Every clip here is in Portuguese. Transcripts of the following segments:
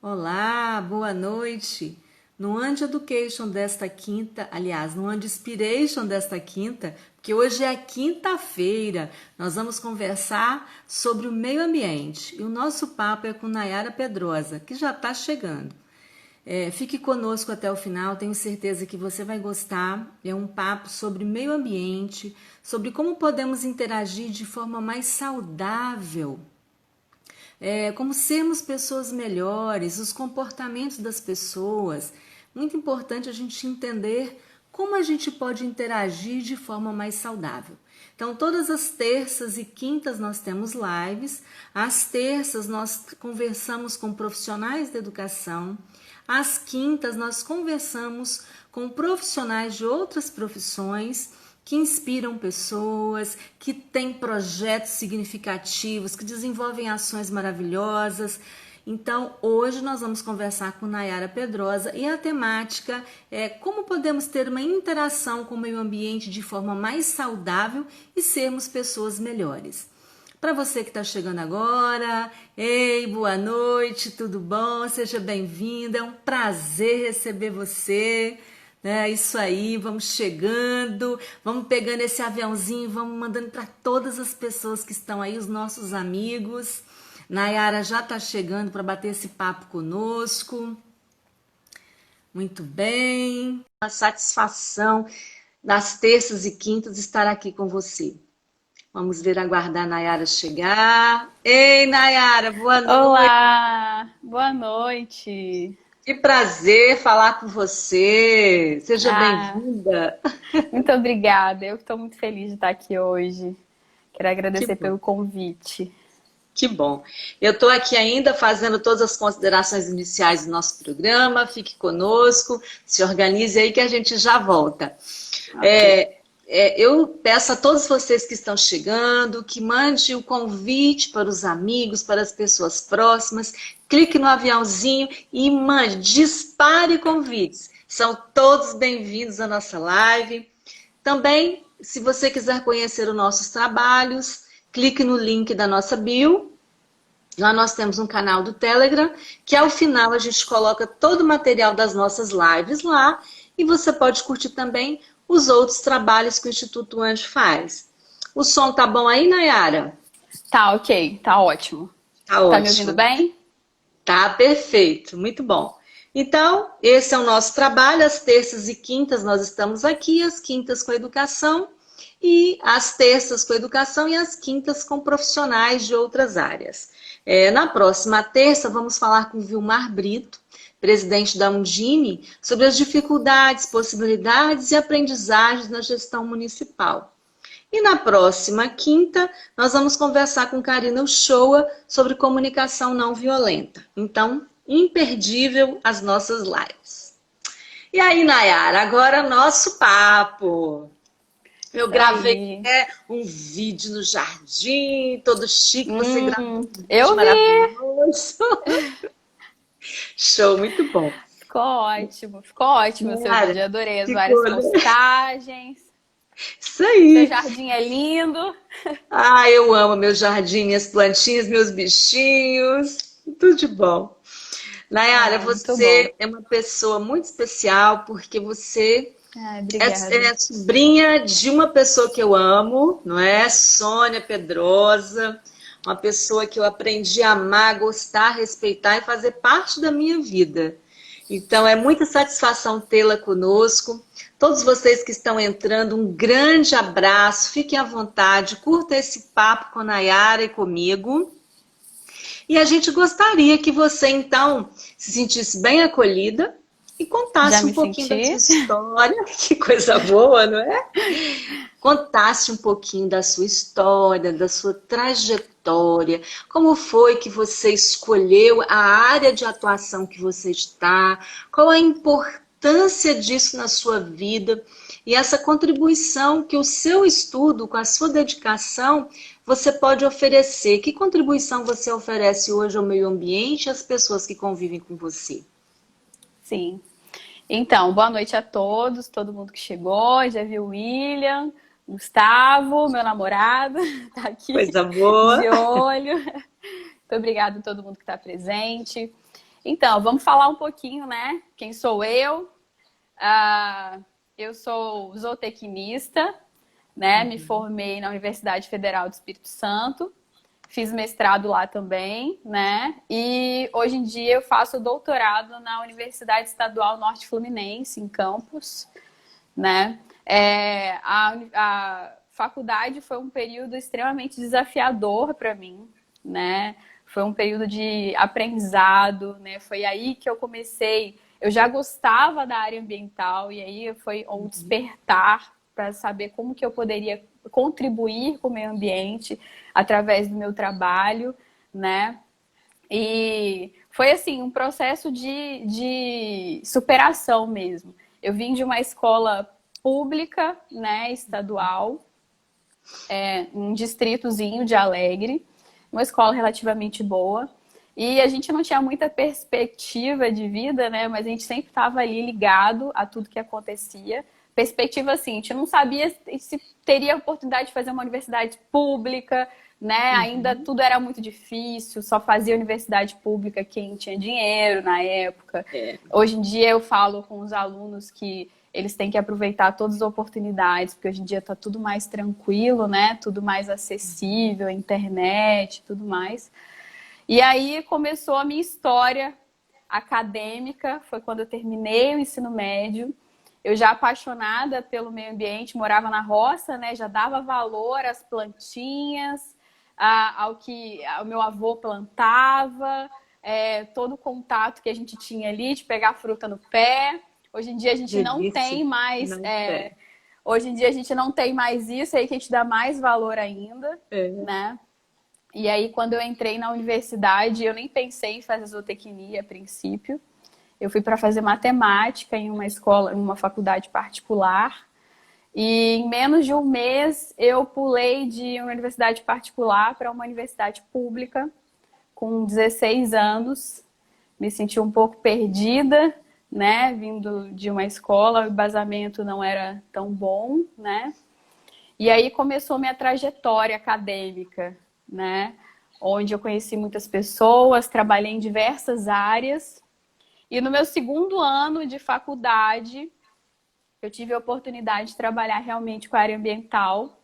Olá, boa noite. No And Education desta quinta, aliás, no And Inspiration desta quinta, porque hoje é quinta-feira, nós vamos conversar sobre o meio ambiente. E o nosso papo é com Nayara Pedrosa, que já está chegando. Fique conosco até o final, tenho certeza que você vai gostar. É um papo sobre meio ambiente, sobre como podemos interagir de forma mais saudável, como sermos pessoas melhores, os comportamentos das pessoas. Muito importante a gente entender como a gente pode interagir de forma mais saudável. Então, todas as terças e quintas nós temos lives. Às terças nós conversamos com profissionais da educação. Às quintas nós conversamos com profissionais de outras profissões que inspiram pessoas, que têm projetos significativos, que desenvolvem ações maravilhosas. Então, hoje nós vamos conversar com Nayara Pedrosa e a temática é como podemos ter uma interação com o meio ambiente de forma mais saudável e sermos pessoas melhores. Para você que está chegando agora, ei, boa noite, tudo bom? Seja bem-vinda, é um prazer receber você. É isso aí, vamos chegando, vamos pegando esse aviãozinho, vamos mandando para todas as pessoas que estão aí, os nossos amigos. Nayara já está chegando para bater esse papo conosco. Muito bem. Uma satisfação das terças e quintas estar aqui com você. Vamos ver, aguardar a Nayara chegar. Ei, Nayara, boa noite. Olá, boa noite. Que prazer falar com você. Seja bem-vinda. Muito obrigada. Eu estou muito feliz de estar aqui hoje. Quero agradecer Que bom. pelo convite. Que bom. Eu estou aqui ainda fazendo todas as considerações iniciais do nosso programa. Fique conosco, se organize aí que a gente já volta. Okay. Eu peço a todos vocês que estão chegando que mande o convite para os amigos, para as pessoas próximas. Clique no aviãozinho e mande, dispare convites. São todos bem-vindos à nossa live. Também, se você quiser conhecer os nossos trabalhos, clique no link da nossa bio. Lá nós temos um canal do Telegram, que ao final a gente coloca todo o material das nossas lives lá. E você pode curtir também os outros trabalhos que o Instituto And faz. O som tá bom aí, Nayara? Tá ok, tá ótimo. Tá ótimo. Tá me ouvindo bem? Tá perfeito, muito bom. Então, esse é o nosso trabalho. Às terças e quintas nós estamos aqui, as quintas com educação, e as terças com educação e as quintas com profissionais de outras áreas. Na próxima terça, vamos falar com Vilmar Brito, presidente da Undime, sobre as dificuldades, possibilidades e aprendizagens na gestão municipal. E na próxima quinta, nós vamos conversar com Karina Uchoa sobre comunicação não violenta. Então, imperdível as nossas lives. E aí, Nayara, agora nosso papo. Eu gravei um vídeo no jardim, todo chique, você gravou um vídeo eu maravilhoso. Show, muito bom. Ficou ótimo o seu vídeo, adorei as várias postagens. Isso aí. Seu jardim é lindo. Ah, eu amo meu jardim, minhas plantinhas, meus bichinhos, tudo de bom. Nayara, você é uma pessoa muito especial porque você é sobrinha de uma pessoa que eu amo, não é? Sônia Pedrosa. Uma pessoa que eu aprendi a amar, gostar, respeitar e fazer parte da minha vida. Então, é muita satisfação tê-la conosco. Todos vocês que estão entrando, um grande abraço. Fiquem à vontade, curta esse papo com a Nayara e comigo. E a gente gostaria que você, então, se sentisse bem acolhida e contasse um pouquinho da sua história. Que coisa boa, não é? Contasse um pouquinho da sua história, da sua trajetória, como foi que você escolheu a área de atuação que você está, qual a importância disso na sua vida e essa contribuição que o seu estudo, com a sua dedicação, você pode oferecer. Que contribuição você oferece hoje ao meio ambiente e às pessoas que convivem com você? Sim. Então, boa noite a todos, todo mundo que chegou, já viu o William, Gustavo, meu namorado, tá aqui. Coisa boa. De olho. Muito obrigada a todo mundo que está presente. Então, vamos falar um pouquinho, né? Quem sou eu? Eu sou zootecnista, né? Me formei na Universidade Federal do Espírito Santo, fiz mestrado lá também, né? E hoje em dia eu faço doutorado na Universidade Estadual Norte Fluminense, em Campos, né? A faculdade foi um período extremamente desafiador para mim, né? Foi um período de aprendizado, né? Foi aí que eu comecei. Eu já gostava da área ambiental e aí foi um despertar para saber como que eu poderia contribuir com o meio ambiente através do meu trabalho, né? E foi assim um processo de superação mesmo. Eu vim de uma escola pública, né, estadual, um distritozinho de Alegre, uma escola relativamente boa. E a gente não tinha muita perspectiva de vida, né? Mas a gente sempre estava ali ligado a tudo que acontecia. Perspectiva assim, a gente não sabia se teria oportunidade de fazer uma universidade pública, né? Ainda tudo era muito difícil, só fazia universidade pública quem tinha dinheiro na época. Hoje em dia eu falo com os alunos que eles têm que aproveitar todas as oportunidades, porque hoje em dia está tudo mais tranquilo, né? Tudo mais acessível, internet, tudo mais. E aí começou a minha história acadêmica, foi quando eu terminei o ensino médio. Eu já apaixonada pelo meio ambiente, morava na roça, né? Já dava valor às plantinhas, ao que o meu avô plantava, todo o contato que a gente tinha ali de pegar fruta no pé. Hoje em dia a gente não tem mais. Hoje em dia a gente não tem mais isso, aí que a gente dá mais valor ainda, né? E aí, quando eu entrei na universidade, eu nem pensei em fazer zootecnia a princípio. Eu fui para fazer matemática em uma escola, em uma faculdade particular. E em menos de um mês, eu pulei de uma universidade particular para uma universidade pública, com 16 anos. Me senti um pouco perdida, né? Vindo de uma escola, o embasamento não era tão bom, né? E aí começou minha trajetória acadêmica, né? Onde eu conheci muitas pessoas, trabalhei em diversas áreas. E no meu segundo ano de faculdade, eu tive a oportunidade de trabalhar realmente com a área ambiental,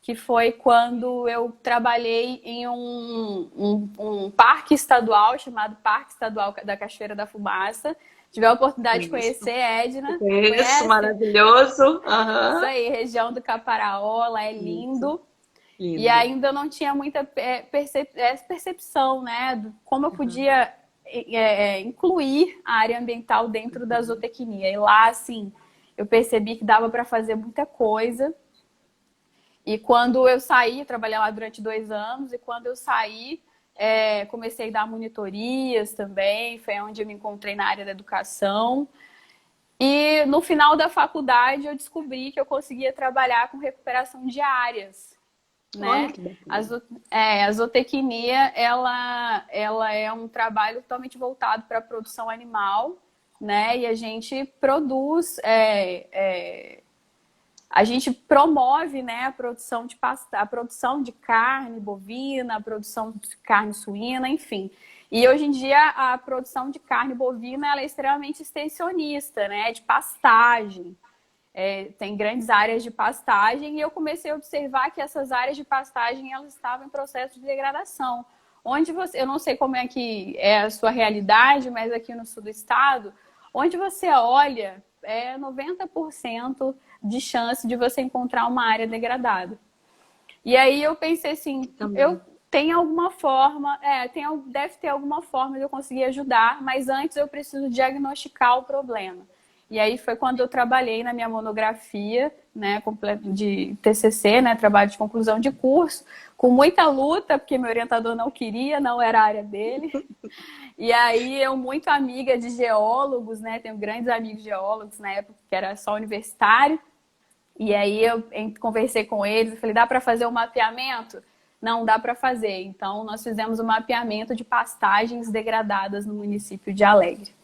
que foi quando eu trabalhei em um parque estadual chamado Parque Estadual da Cachoeira da Fumaça. Tive a oportunidade de conhecer Edna. Conheço, maravilhoso. Isso aí, região do Caparaó, lá é lindo. Lindo. E ainda eu não tinha muita percepção, né, de como eu podia incluir a área ambiental dentro da zootecnia. E lá, assim, eu percebi que dava para fazer muita coisa. E quando eu saí, trabalhei lá durante 2 anos, e quando eu saí, comecei a dar monitorias também, foi onde eu me encontrei na área da educação. E no final da faculdade eu descobri que eu conseguia trabalhar com recuperação de áreas, né? A zootecnia, ela é um trabalho totalmente voltado para a produção animal, né? E a gente produz, a gente promove, né, a produção de carne bovina, a produção de carne suína, enfim. E hoje em dia a produção de carne bovina ela é extremamente extensionista, né, de pastagem. Tem grandes áreas de pastagem e eu comecei a observar que essas áreas de pastagem elas estavam em processo de degradação. Eu não sei como é que é a sua realidade, mas aqui no sul do estado, onde você olha, 90% de chance de você encontrar uma área degradada. E aí eu pensei assim, tem alguma forma, deve ter alguma forma de eu conseguir ajudar, mas antes eu preciso diagnosticar o problema. E aí foi quando eu trabalhei na minha monografia, né, de TCC, né, trabalho de conclusão de curso, com muita luta, porque meu orientador não queria, não era a área dele. E aí eu, muito amiga de geólogos, né, tenho grandes amigos geólogos na época, que era só universitário. E aí eu conversei com eles e falei, dá para fazer um mapeamento? Não, dá para fazer. Então nós fizemos um mapeamento de pastagens degradadas no município de Alegre.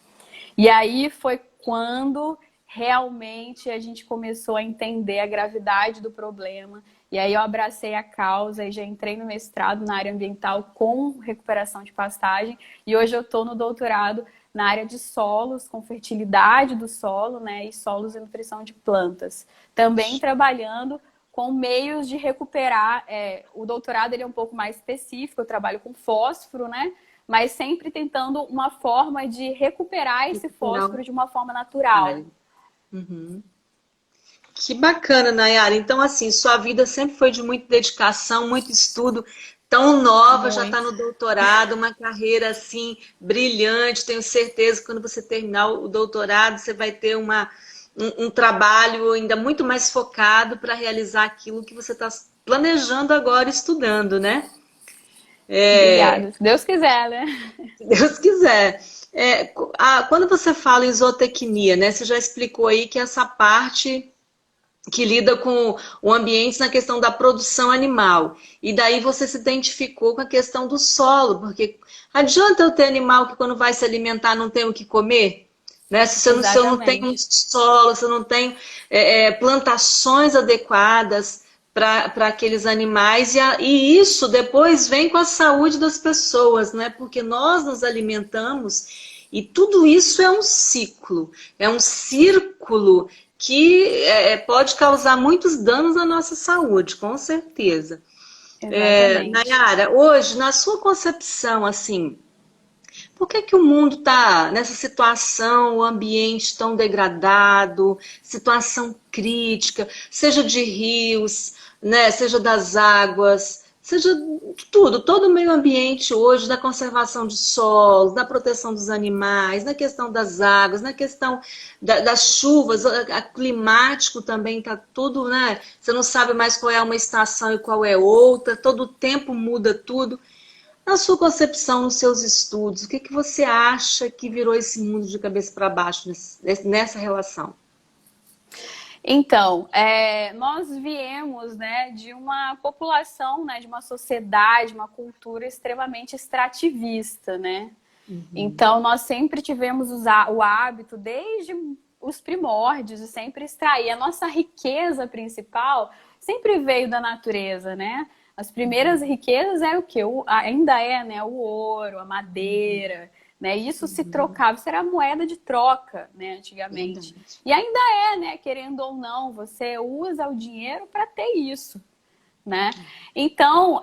E aí foi quando realmente a gente começou a entender a gravidade do problema E aí eu abracei a causa e já entrei no mestrado na área ambiental com recuperação de pastagem. E hoje eu estou no doutorado na área de solos, com fertilidade do solo, né? E solos e nutrição de plantas. Também trabalhando com meios de recuperar. O doutorado ele é um pouco mais específico, eu trabalho com fósforo, né? Mas sempre tentando uma forma de recuperar esse fósforo de uma forma natural. Uhum. Que bacana, Nayara. Então, assim, sua vida sempre foi de muita dedicação, muito estudo. Tão nova, já está no doutorado, uma carreira assim brilhante. Tenho certeza que quando você terminar o doutorado, você vai ter um trabalho ainda muito mais focado para realizar aquilo que você está planejando agora, estudando, né? Obrigada. Se Deus quiser, né? Se Deus quiser. Quando você fala em zootecnia, né? Você já explicou aí que essa parte que lida com o ambiente na questão da produção animal. E daí você se identificou com a questão do solo, porque adianta eu ter animal que quando vai se alimentar não tem o que comer? Né? Se eu não tenho um solo, se eu não tenho plantações adequadas para aqueles animais, e isso depois vem com a saúde das pessoas, né? Porque nós nos alimentamos e tudo isso é um ciclo, é um círculo que pode causar muitos danos à nossa saúde, com certeza. Nayara, hoje, na sua concepção, assim, por que o mundo está nessa situação, o ambiente tão degradado, situação crítica, seja de rios, né, seja das águas, seja tudo, todo o meio ambiente hoje, da conservação de solos, da proteção dos animais, na questão das águas, na questão das chuvas, a climático também está tudo, né? Você não sabe mais qual é uma estação e qual é outra, todo o tempo muda tudo. Na sua concepção, nos seus estudos, o que você acha que virou esse mundo de cabeça para baixo nessa relação? Então, nós viemos, né, de uma população, né, de uma sociedade, uma cultura extremamente extrativista, né? Uhum. Então, nós sempre tivemos o hábito, desde os primórdios, de sempre extrair. A nossa riqueza principal sempre veio da natureza, né? As primeiras riquezas eram o quê? Ainda né, o ouro, a madeira, né? Isso se trocava, isso era moeda de troca, né, antigamente. Verdade. E ainda né, querendo ou não, você usa o dinheiro para ter isso, né? Então,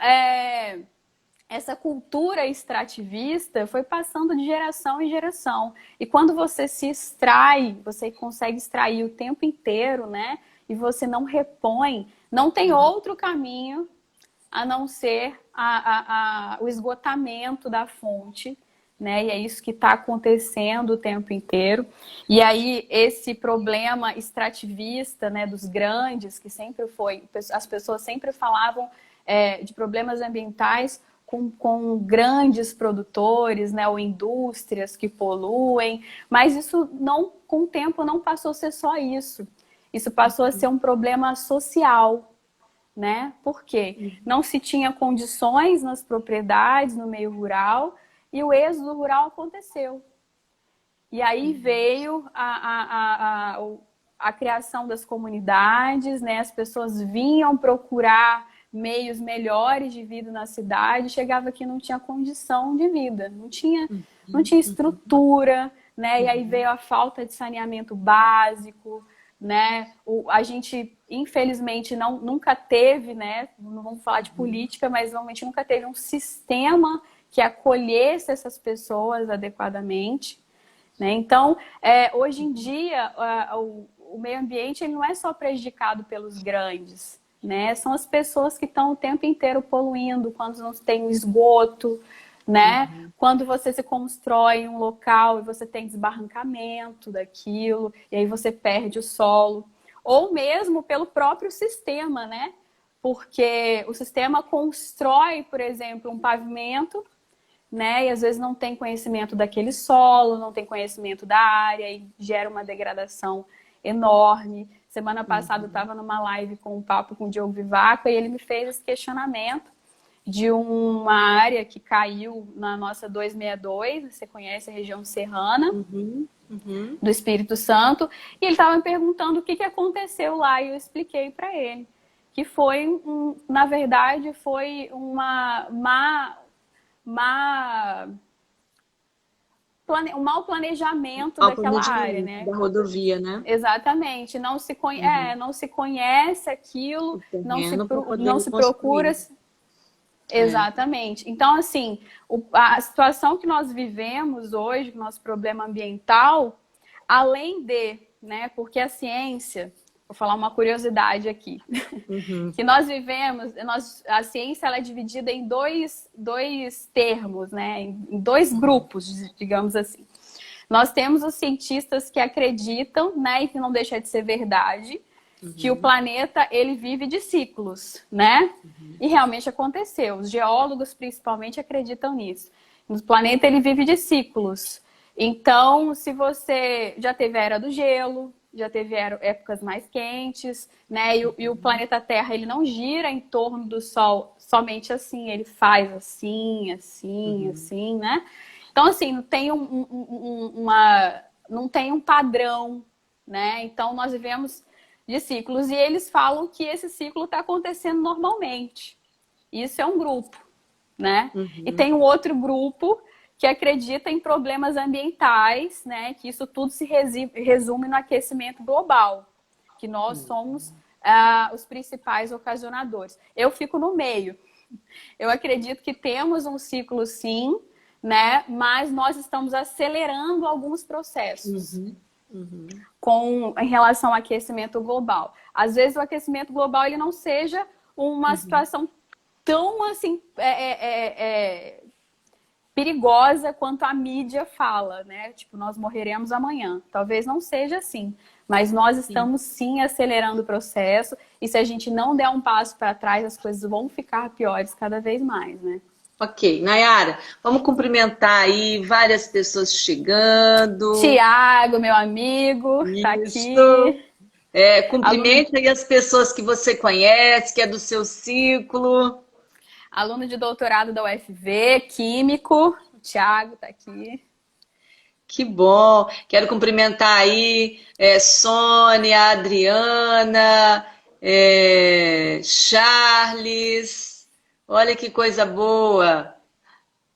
essa cultura extrativista foi passando de geração em geração. E quando você se extrai, você consegue extrair o tempo inteiro, né? E você não repõe, não tem outro caminho a não ser o esgotamento da fonte, né? E é isso que está acontecendo o tempo inteiro. E aí esse problema extrativista, né, dos grandes, que sempre foi, as pessoas sempre falavam de problemas ambientais com grandes produtores, né, ou indústrias que poluem, mas isso não, com o tempo não passou a ser só isso. Isso passou a ser um problema social, né? Porque não se tinha condições nas propriedades, no meio rural, e o êxodo rural aconteceu. E aí veio a criação das comunidades, né? As pessoas vinham procurar meios melhores de vida na cidade, chegava aqui não tinha condição de vida, não tinha estrutura, né? E aí veio a falta de saneamento básico, né? A gente, infelizmente, nunca teve, né? Não vamos falar de política, mas normalmente nunca teve um sistema que acolhesse essas pessoas adequadamente, né? Então, hoje em dia, o meio ambiente ele não é só prejudicado pelos grandes, né? São as pessoas que estão o tempo inteiro poluindo, quando não tem esgoto, né? Uhum. Quando você se constrói um local e você tem desbarrancamento daquilo, e aí você perde o solo. Ou mesmo pelo próprio sistema, né? Porque o sistema constrói, por exemplo, um pavimento, né? E às vezes não tem conhecimento daquele solo, não tem conhecimento da área e gera uma degradação enorme. Semana passada eu estava numa live com um papo com o Diogo Vivaco e ele me fez esse questionamento de uma área que caiu na nossa 262, você conhece a região serrana, do Espírito Santo, e ele estava me perguntando o que aconteceu lá, e eu expliquei para ele que foi, na verdade, foi um mau planejamento Ao daquela área, planejamento né? da rodovia, né? Exatamente, não se conhece aquilo, O terreno para não poder se procura. construir. Exatamente. Então, assim, a situação que nós vivemos hoje, nosso problema ambiental, além de, né, porque a ciência, vou falar uma curiosidade aqui, que nós vivemos, a ciência ela é dividida em dois termos, né, em dois grupos, digamos assim. Nós temos os cientistas que acreditam, né, e que não deixa de ser verdade, que o planeta ele vive de ciclos, né? E realmente aconteceu. Os geólogos principalmente acreditam nisso. O planeta ele vive de ciclos. Então, se você já teve a era do gelo, já teve épocas mais quentes, né? E o planeta Terra ele não gira em torno do Sol somente assim, ele faz assim, assim, né? Então, assim, não tem não tem um padrão, né? Então, nós vivemos de ciclos e eles falam que esse ciclo está acontecendo normalmente. Isso é um grupo, né? E tem um outro grupo que acredita em problemas ambientais, né? Que isso tudo se resume no aquecimento global, que nós somos os principais ocasionadores. Eu fico no meio. Eu acredito que temos um ciclo, sim, né? Mas nós estamos acelerando alguns processos em relação ao aquecimento global. Às vezes o aquecimento global ele não seja uma situação tão assim perigosa quanto a mídia fala, né? Tipo, nós morreremos amanhã. Talvez não seja assim, mas nós estamos sim acelerando o processo e se a gente não der um passo para trás, as coisas vão ficar piores cada vez mais, né? Ok, Nayara, vamos cumprimentar aí várias pessoas chegando. Tiago, meu amigo, Isso. tá aqui. Cumprimente aí as pessoas que você conhece, que é do seu ciclo. Aluno de doutorado da UFV, químico, o Tiago tá aqui. Que bom! Quero cumprimentar aí Sônia, Adriana, Charles. Olha que coisa boa!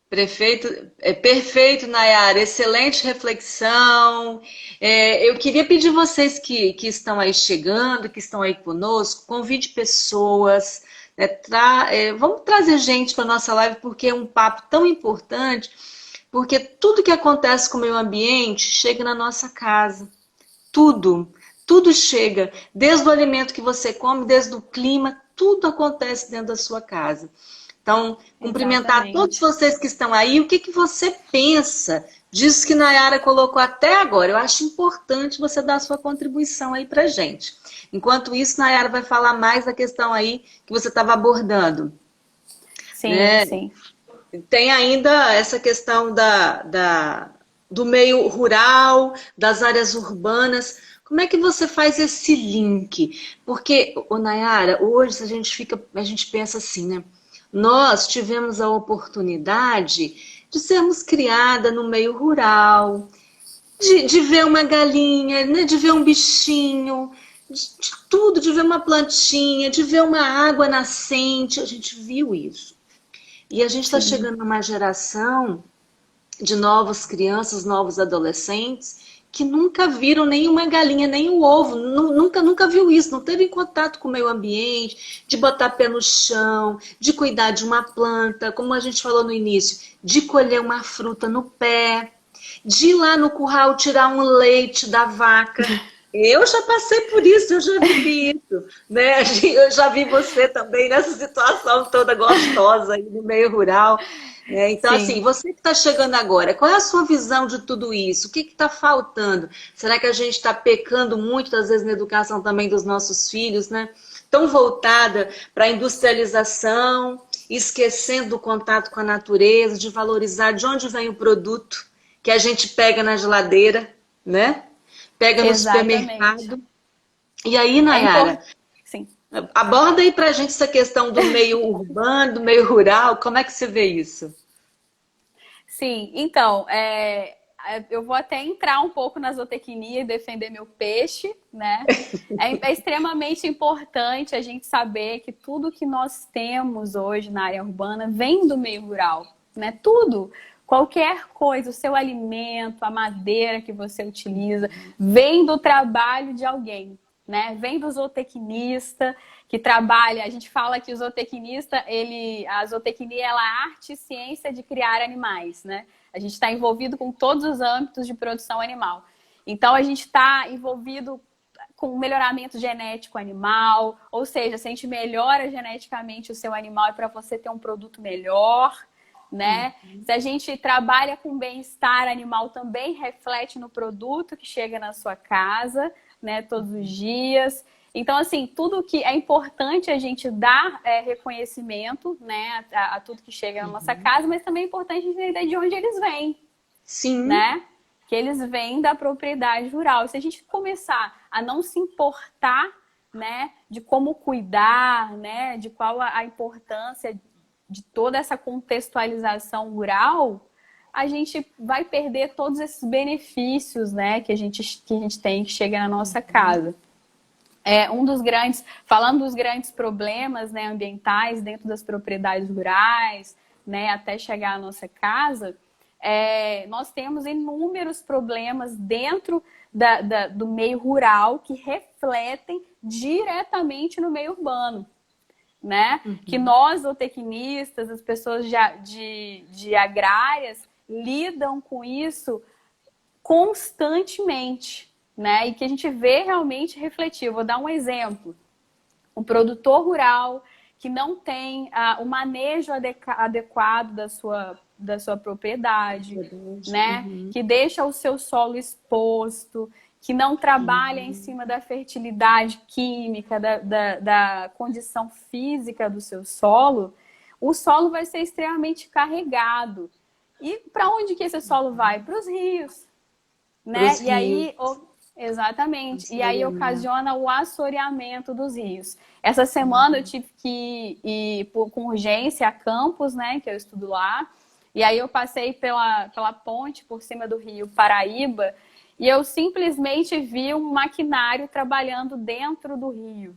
Perfeito, Nayara, excelente reflexão. Eu queria pedir vocês que estão aí chegando, que estão aí conosco, convide pessoas, né, vamos trazer gente para a nossa live, porque é um papo tão importante, porque tudo que acontece com o meio ambiente chega na nossa casa. Tudo chega, desde o alimento que você come, desde o clima, tudo acontece dentro da sua casa. Então, cumprimentar todos vocês que estão aí. O que você pensa disso que Nayara colocou até agora? Eu acho importante você dar a sua contribuição aí pra gente. Enquanto isso, Nayara vai falar mais da questão aí que você estava abordando. Sim, né? sim. Tem ainda essa questão do meio rural, das áreas urbanas. Como é que você faz esse link? Porque, Nayara, hoje a gente pensa assim, né? Nós tivemos a oportunidade de sermos criadas no meio rural, de ver uma galinha, né? De ver um bichinho, de tudo, de ver uma plantinha, de ver uma água nascente. A gente viu isso. E a gente está chegando numa geração de novas crianças, novos adolescentes, que nunca viram nenhuma galinha, nem o ovo, nunca viu isso, não teve contato com o meio ambiente, de botar pé no chão, de cuidar de uma planta, como a gente falou no início, de colher uma fruta no pé, de ir lá no curral tirar um leite da vaca. Eu já passei por isso, eu já vivi isso, né? Eu já vi você também nessa situação toda gostosa aí no meio rural. Então, Sim. assim, você que está chegando agora, qual é a sua visão de tudo isso? O que está faltando? Será que a gente está pecando muito, às vezes, na educação também dos nossos filhos, né? Tão voltada para a industrialização, esquecendo do contato com a natureza, de valorizar de onde vem o produto que a gente pega na geladeira, né? Pega no supermercado. E aí, Nayara, Sim. aborda aí pra gente essa questão do meio urbano, do meio rural, como é que você vê isso? Sim, então, eu vou até entrar um pouco na zootecnia e defender meu peixe, né? É extremamente importante a gente saber que tudo que nós temos hoje na área urbana vem do meio rural, né? Tudo, qualquer coisa, o seu alimento, a madeira que você utiliza, vem do trabalho de alguém, né? Vem do zootecnista que trabalha. A gente fala que o zootecnista, a zootecnia ela é a arte e ciência de criar animais, né? A gente está envolvido com todos os âmbitos de produção animal. Então, a gente está envolvido com o melhoramento genético animal, ou seja, se a gente melhora geneticamente o seu animal é para você ter um produto melhor, né? Se a gente trabalha com bem-estar animal, também reflete no produto que chega na sua casa, né? Todos os dias. Então, assim, tudo que é importante a gente dar reconhecimento, né, a tudo que chega na nossa casa, mas também é importante a gente entender de onde eles vêm. Sim. Né? Que eles vêm da propriedade rural. Se a gente começar a não se importar, né, de como cuidar, né, de qual a importância de toda essa contextualização rural, a gente vai perder todos esses benefícios, né, que a gente tem que chega na nossa casa. Falando dos grandes problemas, né, ambientais dentro das propriedades rurais, né, até chegar à nossa casa, nós temos inúmeros problemas dentro do meio rural que refletem diretamente no meio urbano, né? Que nós, zootecnistas, as pessoas de agrárias, lidam com isso constantemente, né? E que a gente vê realmente refletir. Eu vou dar um exemplo. Um produtor rural que não tem o manejo adequado da sua propriedade, né? Que deixa o seu solo exposto, que não trabalha em cima da fertilidade química, da condição física do seu solo, o solo vai ser extremamente carregado. E para onde que esse solo vai? Para os rios, né? E aí, exatamente. E aí ocasiona o assoreamento dos rios. Essa semana eu tive que ir com urgência a Campos, né? Que eu estudo lá. E aí eu passei pela ponte por cima do rio Paraíba e eu simplesmente vi um maquinário trabalhando dentro do rio.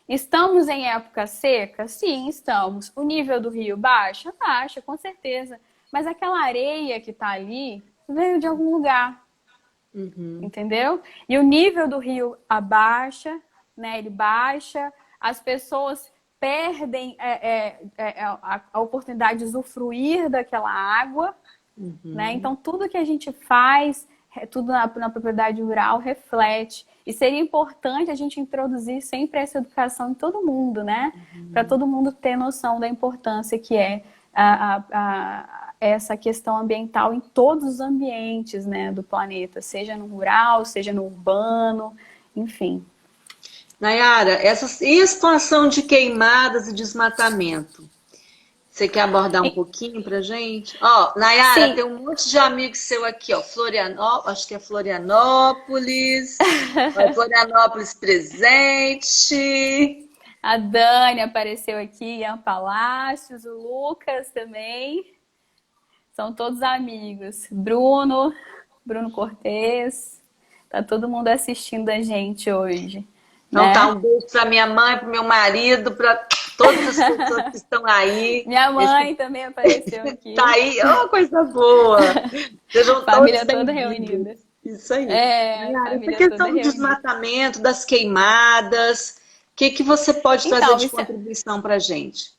Estamos em época seca? Sim, estamos. O nível do rio baixa? Baixa, com certeza. Mas aquela areia que está ali veio de algum lugar. Entendeu? E o nível do rio abaixa, né? Ele baixa, as pessoas perdem a oportunidade de usufruir daquela água, né? Então, tudo que a gente faz, tudo na propriedade rural reflete. E seria importante a gente introduzir sempre essa educação em todo mundo, né? Para todo mundo ter noção da importância que é essa questão ambiental em todos os ambientes, né, do planeta, seja no rural, seja no urbano, enfim. Nayara, e a situação de queimadas e desmatamento? Você quer abordar um pouquinho pra gente? Ó, Nayara, Sim. tem um monte de amigos seu aqui, ó. Acho que é Florianópolis. Florianópolis presente. A Dani apareceu aqui, Ian Palácios, o Lucas também. São todos amigos. Bruno Cortez. Tá todo mundo assistindo a gente hoje. Então né? tá, um beijo pra minha mãe, pro meu marido, pra todas as pessoas que estão aí. Minha mãe também apareceu aqui. Tá aí, coisa boa. Sejam Família todos toda bem-vindos. reunida. Isso aí. Família Essa questão toda do reunida. desmatamento, das queimadas, o que você pode trazer de contribuição pra gente?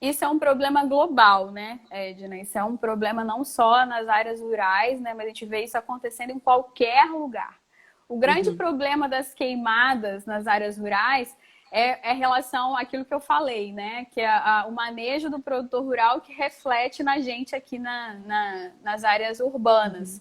Isso é um problema global, né, Edna? Isso é um problema não só nas áreas rurais, né, mas a gente vê isso acontecendo em qualquer lugar. O grande problema das queimadas nas áreas rurais é em relação àquilo que eu falei, né? Que é o manejo do produtor rural que reflete na gente aqui nas áreas urbanas.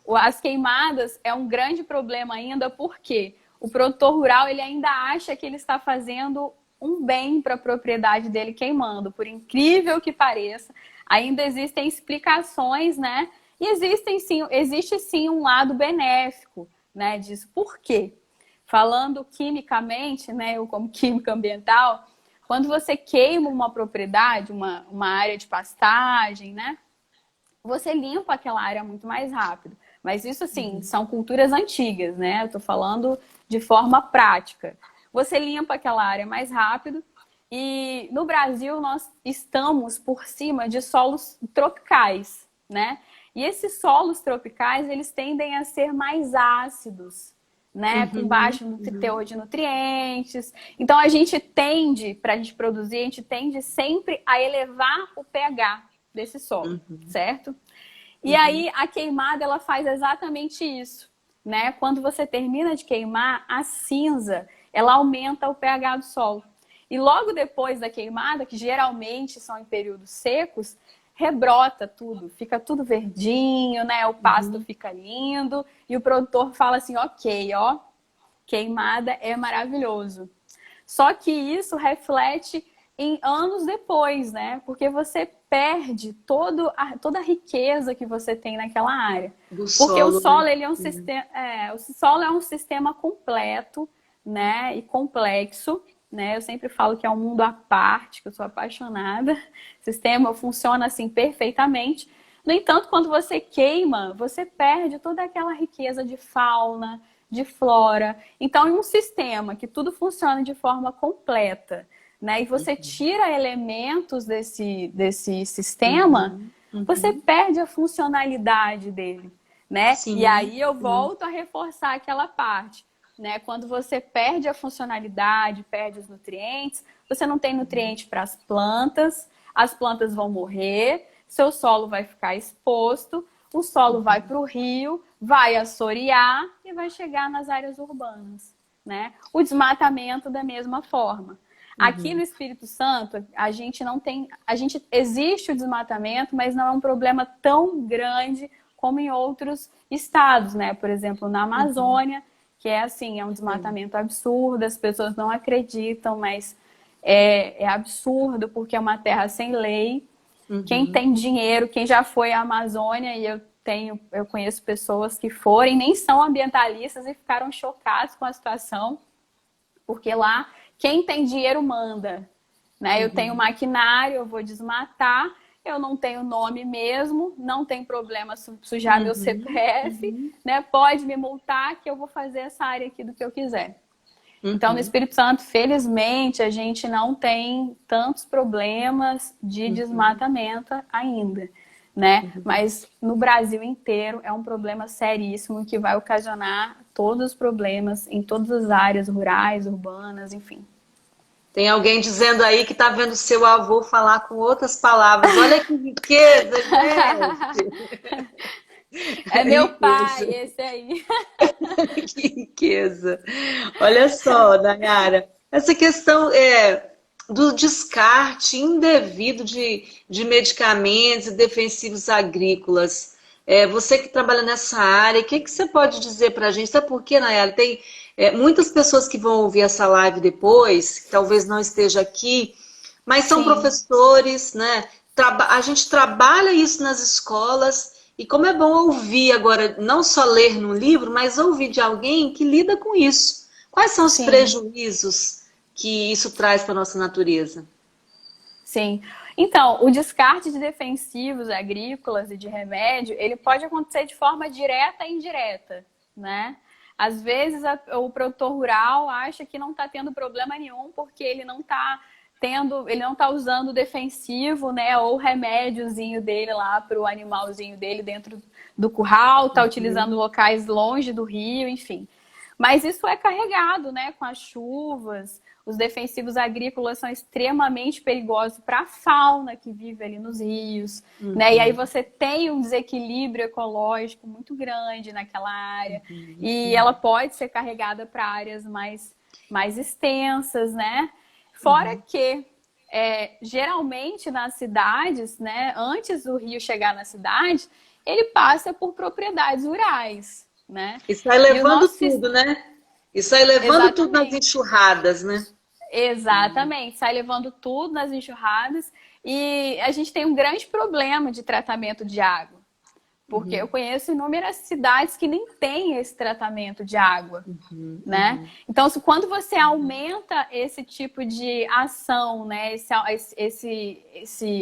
As queimadas é um grande problema ainda porque o produtor rural ele ainda acha que ele está fazendo um bem para a propriedade dele queimando. Por incrível que pareça, ainda existem explicações, né? E existe sim um lado benéfico, né, disso. Por quê? Falando quimicamente, né, eu como química ambiental, quando você queima uma propriedade, uma área de pastagem, né, você limpa aquela área muito mais rápido. Mas isso, assim, são culturas antigas, né? Eu tô falando de forma prática. Você limpa aquela área mais rápido e no Brasil nós estamos por cima de solos tropicais, né? E esses solos tropicais, eles tendem a ser mais ácidos, né? Com baixo teor de nutrientes. Então a gente tende, para a gente produzir, a gente tende sempre a elevar o pH desse solo, certo? E aí a queimada ela faz exatamente isso, né? Quando você termina de queimar, a cinza ela aumenta o pH do solo. E logo depois da queimada, que geralmente são em períodos secos, rebrota tudo, fica tudo verdinho, né? O pasto fica lindo e o produtor fala assim, ok, ó, queimada é maravilhoso. Só que isso reflete em anos depois, né? Porque você perde toda a riqueza que você tem naquela área. Porque o solo, ele é um sistema, o solo é um sistema completo, né? E complexo, né? Eu sempre falo que é um mundo à parte, que eu sou apaixonada. O sistema funciona assim perfeitamente. No entanto, quando você queima, você perde toda aquela riqueza de fauna, de flora. Então, em um sistema que tudo funciona de forma completa, né, e você tira elementos desse sistema, você perde a funcionalidade dele, né? Sim, e aí eu volto a reforçar aquela parte, né? Quando você perde a funcionalidade, perde os nutrientes, você não tem nutriente para as plantas vão morrer, seu solo vai ficar exposto, o solo vai para o rio, vai assorear e vai chegar nas áreas urbanas, né? O desmatamento da mesma forma. Aqui no Espírito Santo, a gente não tem, existe o desmatamento, mas não é um problema tão grande como em outros estados, né? Por exemplo, na Amazônia, que é assim, é um desmatamento absurdo, as pessoas não acreditam, mas é absurdo porque é uma terra sem lei. Quem tem dinheiro, quem já foi à Amazônia, e eu conheço pessoas que foram, nem são ambientalistas e ficaram chocados com a situação, porque lá quem tem dinheiro manda, né? Eu tenho maquinário, eu vou desmatar, eu não tenho nome mesmo, não tem problema sujar meu CPF, né? Pode me multar que eu vou fazer essa área aqui do que eu quiser. Então, no Espírito Santo, felizmente, a gente não tem tantos problemas de desmatamento ainda, né? Mas no Brasil inteiro é um problema seríssimo que vai ocasionar todos os problemas em todas as áreas rurais, urbanas, enfim. Tem alguém dizendo aí que está vendo seu avô falar com outras palavras. Olha que riqueza, gente! É meu pai, esse aí. Que riqueza! Olha só, Nayara, essa questão do descarte indevido de medicamentos e defensivos agrícolas. Você que trabalha nessa área, o que você pode dizer para a gente? Sabe por quê, Nayara? Tem muitas pessoas que vão ouvir essa live depois, que talvez não esteja aqui, mas são professores, né? A gente trabalha isso nas escolas. E como é bom ouvir agora, não só ler num livro, mas ouvir de alguém que lida com isso. Quais são os prejuízos que isso traz para a nossa natureza? Sim. Então, o descarte de defensivos agrícolas e de remédio, ele pode acontecer de forma direta e indireta, né? Às vezes, o produtor rural acha que não está tendo problema nenhum porque ele não está usando o defensivo, né, ou o remédiozinho dele lá para o animalzinho dele dentro do curral, está utilizando locais longe do rio, enfim. Mas isso é carregado, né, com as chuvas. Os defensivos agrícolas são extremamente perigosos para a fauna que vive ali nos rios, né? E aí você tem um desequilíbrio ecológico muito grande naquela área. E ela pode ser carregada para áreas mais extensas, né? Fora que, geralmente nas cidades, né, antes do rio chegar na cidade, ele passa por propriedades rurais, né? E sai levando tudo, né? E sai levando tudo nas enxurradas, né? Exatamente, sai levando tudo nas enxurradas. E a gente tem um grande problema de tratamento de água. Porque eu conheço inúmeras cidades que nem têm esse tratamento de água, né? Então, quando você aumenta esse tipo de ação, né?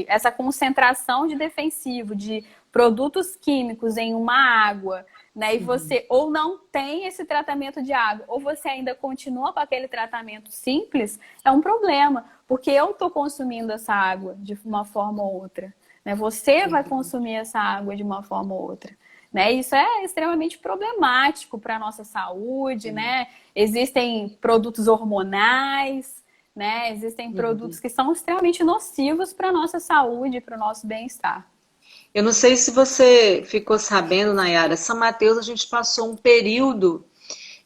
Essa concentração de defensivo, de produtos químicos em uma água, né? E você ou não tem esse tratamento de água, ou você ainda continua com aquele tratamento simples, é um problema, porque eu estou consumindo essa água de uma forma ou outra, né? Você vai consumir essa água de uma forma ou outra. Né? Isso é extremamente problemático para a nossa saúde, né? Existem produtos hormonais, né? Existem produtos que são extremamente nocivos para a nossa saúde, para o nosso bem-estar. Eu não sei se você ficou sabendo, Nayara, São Mateus a gente passou um período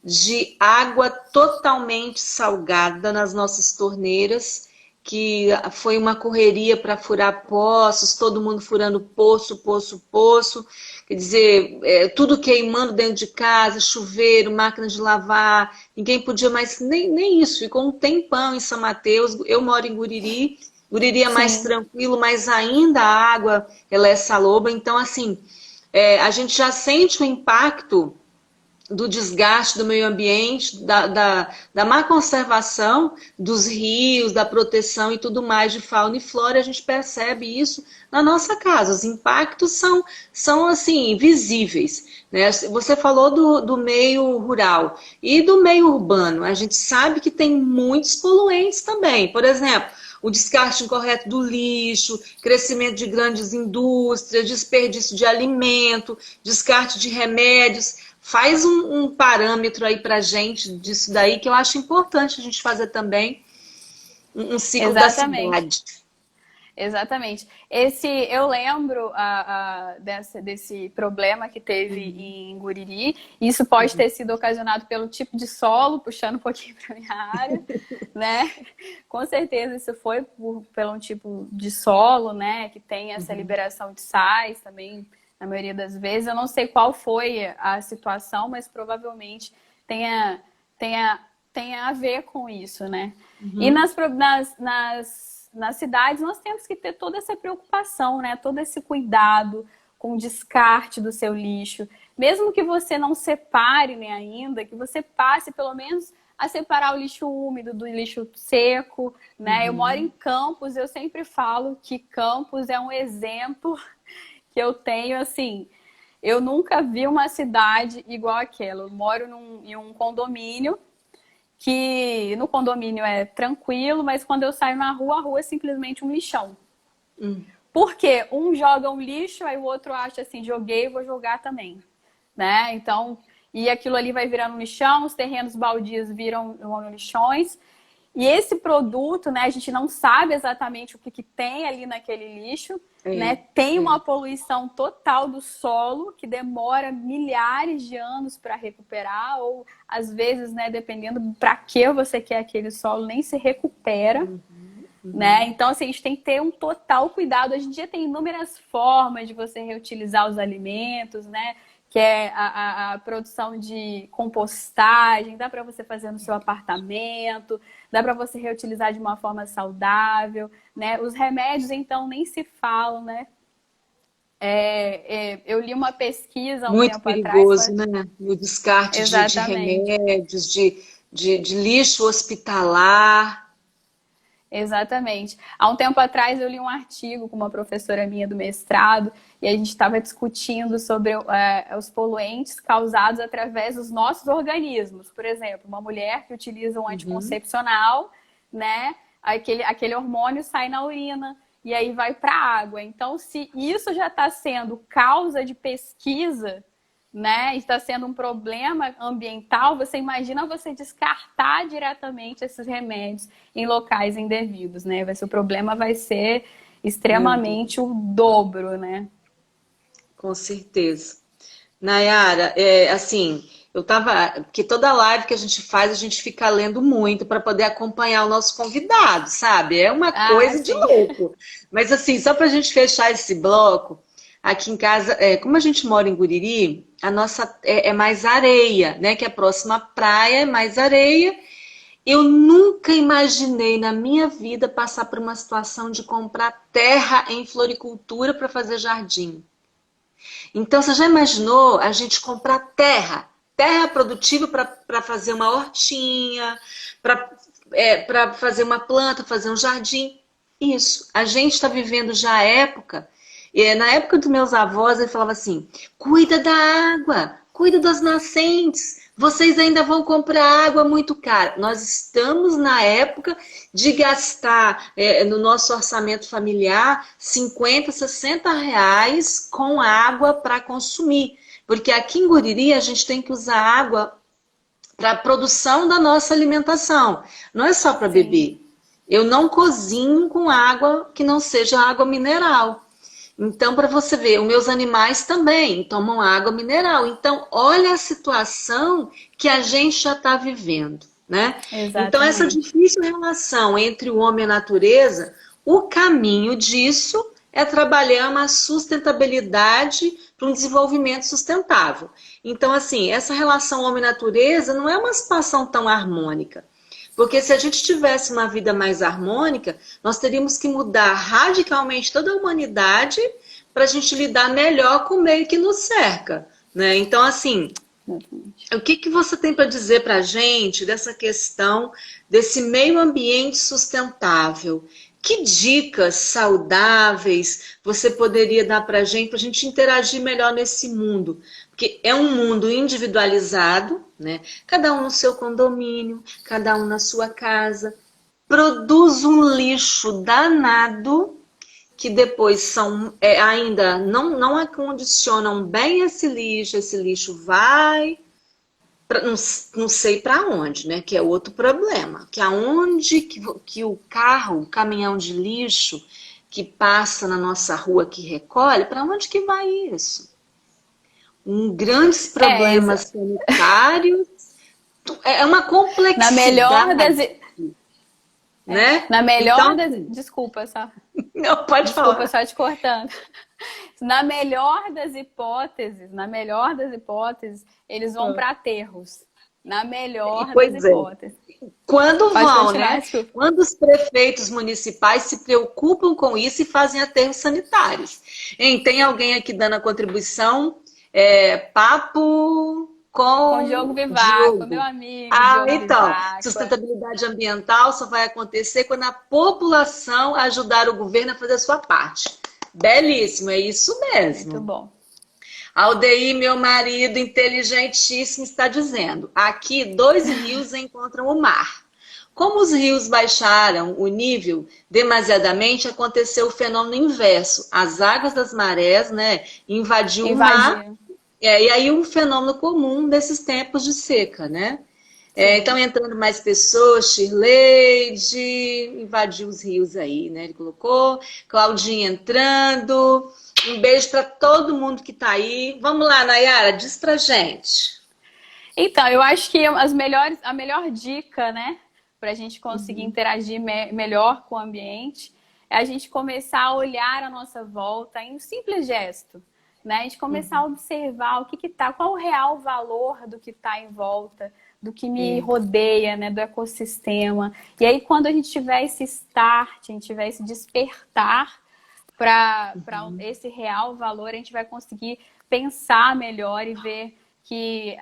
de água totalmente salgada nas nossas torneiras, que foi uma correria para furar poços, todo mundo furando poço, poço, poço. Quer dizer, tudo queimando dentro de casa, chuveiro, máquina de lavar, ninguém podia mais, nem isso, ficou um tempão em São Mateus. Eu moro em Guriri, Guriri é mais Sim, tranquilo, mas ainda a água ela é saloba, então assim, a gente já sente o impacto do desgaste do meio ambiente, da má conservação dos rios, da proteção e tudo mais de fauna e flora, a gente percebe isso na nossa casa. Os impactos são assim, visíveis. Né? Você falou do meio rural e do meio urbano. A gente sabe que tem muitos poluentes também. Por exemplo, o descarte incorreto do lixo, crescimento de grandes indústrias, desperdício de alimento, descarte de remédios. Faz um parâmetro aí pra gente disso daí, que eu acho importante a gente fazer também um ciclo da exatamente. cidade. Exatamente. Eu lembro desse problema que teve em Guriri. Isso pode ter sido ocasionado pelo tipo de solo, puxando um pouquinho para minha área, né? Com certeza isso foi pelo tipo de solo, né? Que tem essa liberação de sais também, na maioria das vezes. Eu não sei qual foi a situação, mas provavelmente tenha a ver com isso, né? E nas cidades nós temos que ter toda essa preocupação, né? Todo esse cuidado com o descarte do seu lixo. Mesmo que você não separe, né, ainda, que você passe pelo menos a separar o lixo úmido do lixo seco, né? Eu moro em Campos, eu sempre falo que Campos é um exemplo que eu tenho, assim, eu nunca vi uma cidade igual aquela. Eu moro em um condomínio, que no condomínio é tranquilo, mas quando eu saio na rua, a rua é simplesmente um lixão. Porque um joga um lixo, aí o outro acha assim, joguei, vou jogar também, né? Então, e aquilo ali vai virando um lixão, os terrenos baldios viram lixões. E esse produto, né, a gente não sabe exatamente o que tem ali naquele lixo, né? Tem uma poluição total do solo que demora milhares de anos para recuperar, ou às vezes, né, dependendo para que você quer aquele solo, nem se recupera. Né? Então, assim, a gente tem que ter um total cuidado. Hoje em dia tem inúmeras formas de você reutilizar os alimentos, né? Que é a produção de compostagem, dá para você fazer no seu apartamento, dá para você reutilizar de uma forma saudável, né? Os remédios, então, nem se falam, né? Eu li uma pesquisa há um Muito tempo atrás. perigoso, né? O descarte de Exatamente. remédios, de lixo hospitalar. Exatamente. Há um tempo atrás eu li um artigo com uma professora minha do mestrado e a gente estava discutindo sobre os poluentes causados através dos nossos organismos. Por exemplo, uma mulher que utiliza um anticoncepcional, né? Aquele hormônio sai na urina e aí vai para a água. Então, se isso já está sendo causa de pesquisa, né, está sendo um problema ambiental, você imagina você descartar diretamente esses remédios em locais indevidos, né? O problema vai ser extremamente o dobro, né? Com certeza. Nayara, assim, eu tava. Porque toda live que a gente faz, a gente fica lendo muito para poder acompanhar o nosso convidado, sabe? É uma Ah, coisa de sim. louco. Mas, assim, só para a gente fechar esse bloco, aqui em casa, como a gente mora em Guriri, a nossa é mais areia, né? Que é a próxima praia é mais areia. Eu nunca imaginei na minha vida passar por uma situação de comprar terra em floricultura para fazer jardim. Então, você já imaginou a gente comprar terra produtiva para fazer uma hortinha, para fazer uma planta, fazer um jardim? Isso. A gente está vivendo já a época Na época dos meus avós, ele falava assim: cuida da água, cuida das nascentes, vocês ainda vão comprar água muito cara. Nós estamos na época de gastar no nosso orçamento familiar 50, 60 reais com água para consumir. Porque aqui em Guriri a gente tem que usar água para a produção da nossa alimentação, não é só para Sim. beber. Eu não cozinho com água que não seja água mineral. Então, para você ver, os meus animais também tomam água mineral. Então, olha a situação que a gente já está vivendo, né? Então, essa Exatamente. difícil relação entre o homem e a natureza, o caminho disso é trabalhar uma sustentabilidade para um desenvolvimento sustentável. Então, assim, essa relação homem-natureza não é uma situação tão harmônica. Porque se a gente tivesse uma vida mais harmônica, nós teríamos que mudar radicalmente toda a humanidade para a gente lidar melhor com o meio que nos cerca, né? Então, assim, Exatamente. o que você tem para dizer para a gente dessa questão desse meio ambiente sustentável? Que dicas saudáveis você poderia dar para a gente interagir melhor nesse mundo? Porque é um mundo individualizado, né? Cada um no seu condomínio, cada um na sua casa, produz um lixo danado que depois ainda não acondicionam bem esse lixo vai não sei para onde, né? Que é outro problema. Que aonde que o carro, o caminhão de lixo que passa na nossa rua que recolhe, para onde que vai isso? Grandes É, problemas sanitários, é uma na melhor complexidade, das, né? na melhor Então, das, desculpa, só, não pode desculpa falar. só te cortando. Na melhor das hipóteses, eles vão para aterros. Na E, melhor das pois é. hipóteses. Quando Pode vão, continuar, né? desculpa. Quando os prefeitos municipais se preocupam com isso e fazem aterros sanitários. Hein, tem alguém aqui dando a contribuição? Papo Com o Diogo com Vivaco, meu Diogo. amigo Ah, Diogo então, Vivaco. sustentabilidade ambiental só vai acontecer quando a população ajudar o governo a fazer a sua parte. Belíssimo, é isso Muito mesmo. bom. Aldeir, meu marido inteligentíssimo, está dizendo: aqui 2 rios encontram o mar. Como os rios baixaram o nível demasiadamente, aconteceu o fenômeno inverso. As águas das marés, né, invadiu o mar. Invadir. E aí um fenômeno comum desses tempos de seca, né? Então Sim. entrando mais pessoas, Shirleyde invadiu os rios aí, né? Ele colocou, Claudinha entrando. Um beijo para todo mundo que tá aí. Vamos lá, Nayara, diz pra gente. Então, eu acho que a melhor dica, né, para a gente conseguir interagir melhor com o ambiente é a gente começar a olhar a nossa volta em um simples gesto, né? A gente começar a observar o que tá, qual o real valor do que está em volta, do que me É. rodeia, né, do ecossistema. E aí, quando a gente tiver esse start, a gente tiver esse despertar para esse real valor, a gente vai conseguir pensar melhor e ver que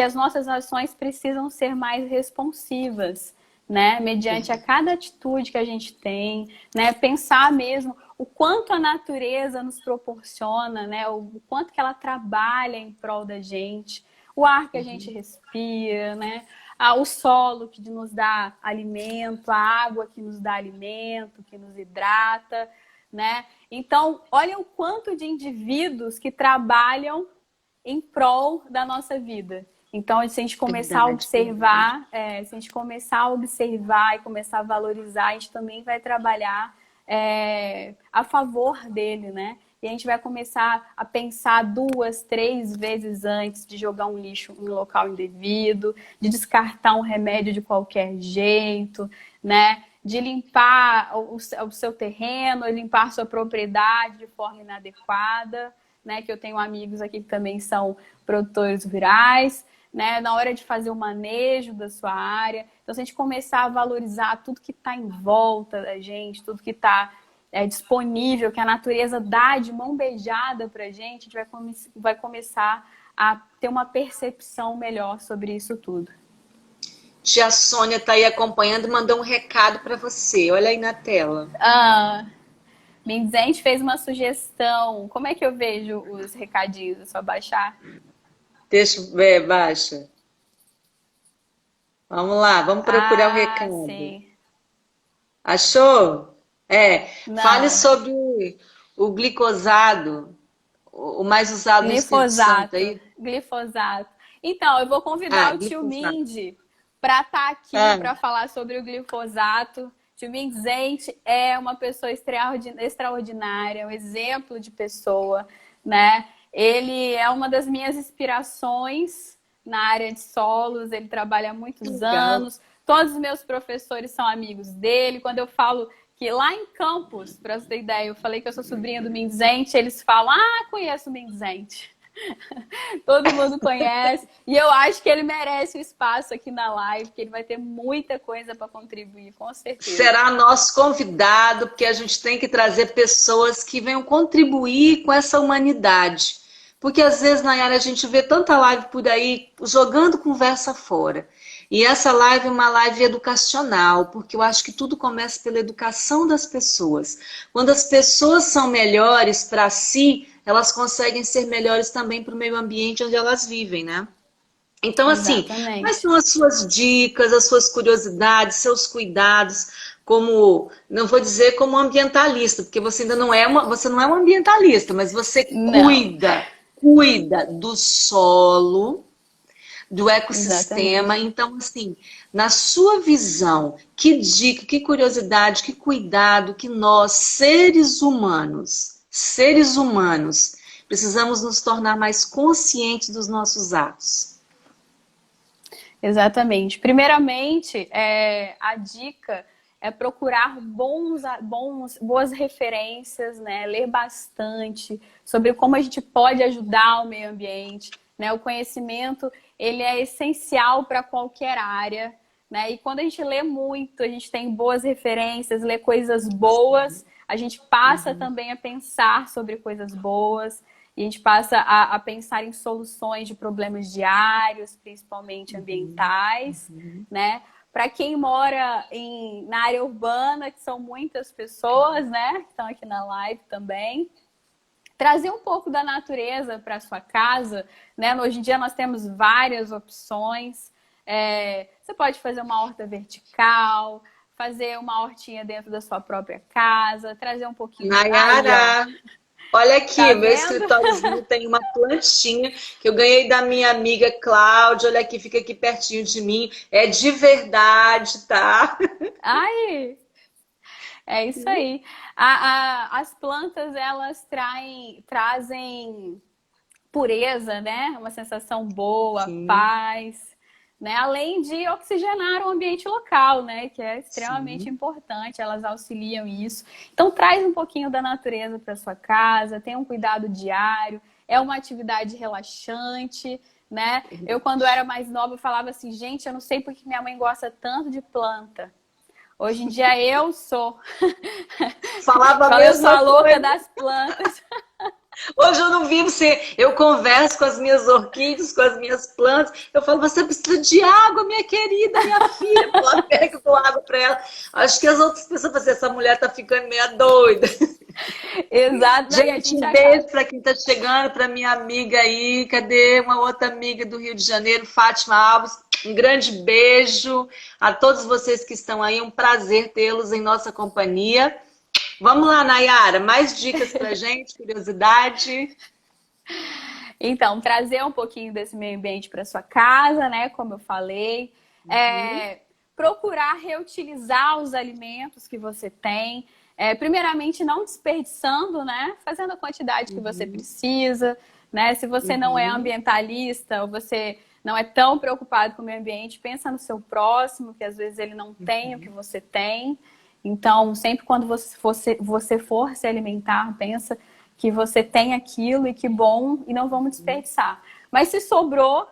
as nossas ações precisam ser mais responsivas, né? Mediante a cada atitude que a gente tem, né? Pensar mesmo o quanto a natureza nos proporciona, né? O quanto que ela trabalha em prol da gente, o ar que a gente respira, né? O solo que nos dá alimento, a água que nos dá alimento, que nos hidrata, né? Então, olha o quanto de indivíduos que trabalham em prol da nossa vida. Então, se a gente começar a Verdade, verdade. observar, se a gente começar a observar e começar a valorizar, a gente também vai trabalhar a favor dele, né? E a gente vai começar a pensar 2, 3 vezes antes de jogar um lixo em local indevido, de descartar um remédio de qualquer jeito, né? De limpar o seu terreno, limpar sua propriedade de forma inadequada, né? Que eu tenho amigos aqui que também são produtores rurais, né? Na hora de fazer o manejo da sua área. Então, se a gente começar a valorizar tudo que está em volta da gente, tudo que está disponível, que a natureza dá de mão beijada para a gente vai começar a ter uma percepção melhor sobre isso tudo. Tia Sônia tá aí acompanhando e mandou um recado para você. Olha aí na tela. Ah, Mindzente fez uma sugestão. Como é que eu vejo os recadinhos? É só baixar? Deixa eu ver, baixa. Vamos lá, vamos procurar o Ah, recado. sim. Achou? É, fale Não. sobre o glicosado, o mais usado no Espírito Santo Glifosato. aí. Glifosato. Então, eu vou Ah, convidar o tio glifosato. Mindy para estar aqui Ah, para falar sobre o glifosato. Tio Mindzente é uma pessoa extraordinária, um exemplo de pessoa, né? Ele é uma das minhas inspirações na área de solos, ele trabalha há que muitos legal. anos. Todos os meus professores são amigos dele. Quando eu falo que lá em Campos, para você ter ideia, eu falei que eu sou sobrinha do Mindzente, eles falam, ah, conheço o Mindzente. Todo mundo conhece. E eu acho que ele merece o espaço aqui na live, que ele vai ter muita coisa para contribuir, com certeza. Será nosso convidado, porque a gente tem que trazer pessoas que venham contribuir com essa humanidade. Porque às vezes, Nayara, a gente vê tanta live por aí jogando conversa fora. E essa live é uma live educacional, porque eu acho que tudo começa pela educação das pessoas. Quando as pessoas são melhores para si, elas conseguem ser melhores também para o meio ambiente onde elas vivem, né? Então, assim, quais Exatamente. são as suas dicas, as suas curiosidades, seus cuidados, como, não vou dizer como ambientalista, porque você ainda não é você não é um ambientalista, mas você Não, cuida do solo, do ecossistema. exatamente. Então, assim, na sua visão, que dica, que curiosidade, que cuidado que nós, seres humanos, precisamos nos tornar mais conscientes dos nossos atos. Exatamente. Primeiramente, a dica é procurar boas referências, né? Ler bastante sobre como a gente pode ajudar o meio ambiente, né? O conhecimento, ele é essencial para qualquer área, né? E quando a gente lê muito, a gente tem boas referências, lê coisas boas, a gente passa também a pensar sobre coisas boas, e a gente passa a pensar em soluções de problemas diários, principalmente ambientais, né? Para quem mora na área urbana, que são muitas pessoas, né? Que estão aqui na live também, trazer um pouco da natureza para sua casa, né? Hoje em dia nós temos várias opções. Você pode fazer uma horta vertical, fazer uma hortinha dentro da sua própria casa, trazer um pouquinho de... Aí, ó, Nayara, olha tá aqui, meu vendo? escritóriozinho tem uma plantinha que eu ganhei da minha amiga Cláudia. Olha aqui, fica aqui pertinho de mim. É de verdade, tá? Aí, é isso aí. As plantas, elas trazem pureza, né? Uma sensação boa, Sim, paz, né? Além de oxigenar o ambiente local, né? Que é extremamente sim. importante, elas auxiliam isso. Então, traz um pouquinho da natureza para sua casa, tenha um cuidado diário, é uma atividade relaxante, né? Eu, quando era mais nova, eu falava assim, gente, eu não sei porque minha mãe gosta tanto de planta. Hoje em dia eu sou. Falava a Falo, eu sou mesma a louca coisa. das plantas. Hoje eu não vivo sem. Eu converso com as minhas orquídeas, com as minhas plantas. Eu falo, você precisa de água, minha querida, minha filha. Ela pega, eu dou água para ela. Acho que as outras pessoas falam assim, essa mulher tá ficando meia doida. Exato, e a Gente, gente um acaba. beijo para quem está chegando, para minha amiga aí. Cadê uma outra amiga do Rio de Janeiro, Fátima Alves? Um grande beijo a todos vocês que estão aí. É um prazer tê-los em nossa companhia. Vamos lá, Nayara, mais dicas para gente, curiosidade. Então, trazer um pouquinho desse meio ambiente para sua casa, né? Como eu falei. Uhum, Procurar reutilizar os alimentos que você tem. Primeiramente, não desperdiçando, né? Fazendo a quantidade que você uhum, precisa, né? Se você não é uhum, ambientalista ou você não é tão preocupado com o meio ambiente, pensa no seu próximo, que às vezes ele não tem o que você tem. Então, sempre quando você for se alimentar, pensa que você tem aquilo e que bom, e não vamos uhum. desperdiçar. Mas se sobrou,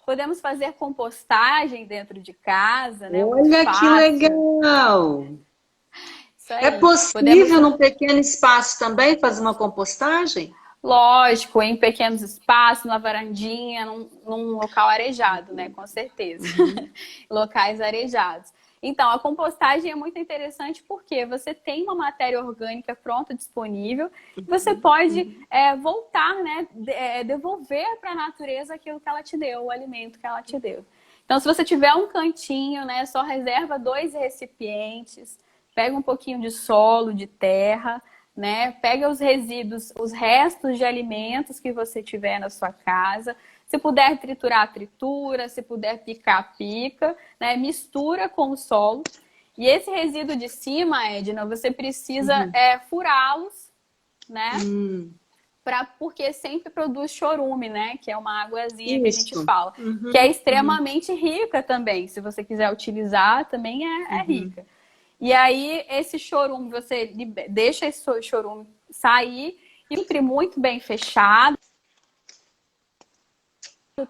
podemos fazer compostagem dentro de casa, né? Muito Olha que fácil. legal! Isso É aí. Podemos, possível, num pequeno espaço também, fazer uma compostagem? lógico, em pequenos espaços, na varandinha, num local arejado, né? Com certeza. Uhum. Locais arejados. Então, a compostagem é muito interessante porque você tem uma matéria orgânica pronta, disponível, você pode voltar, né, devolver para a natureza aquilo que ela te deu, o alimento que ela te deu. Então, se você tiver um cantinho, né, só reserva 2 recipientes, pega um pouquinho de solo, de terra, né, pega os resíduos, os restos de alimentos que você tiver na sua casa. Se puder triturar, tritura. Se puder picar, pica. Né? Mistura com o solo. E esse resíduo de cima, Edna, você precisa furá-los, né? Porque sempre produz chorume, né? Que é uma águazinha que a gente fala. Que é extremamente rica também. Se você quiser utilizar, também é rica. E aí, esse chorume, você deixa esse chorume sair, sempre muito bem fechado,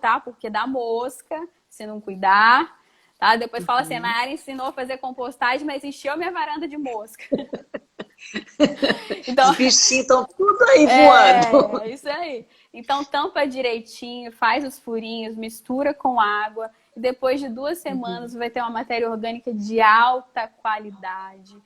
tá? Porque dá mosca, se não cuidar, tá? Depois fala assim, a Nayara ensinou a fazer compostagem, mas encheu minha varanda de mosca. Então, os bichinhos estão tudo aí voando. É, isso aí. Então, tampa direitinho, faz os furinhos, mistura com água. E depois de 2 semanas, vai ter uma matéria orgânica de alta qualidade.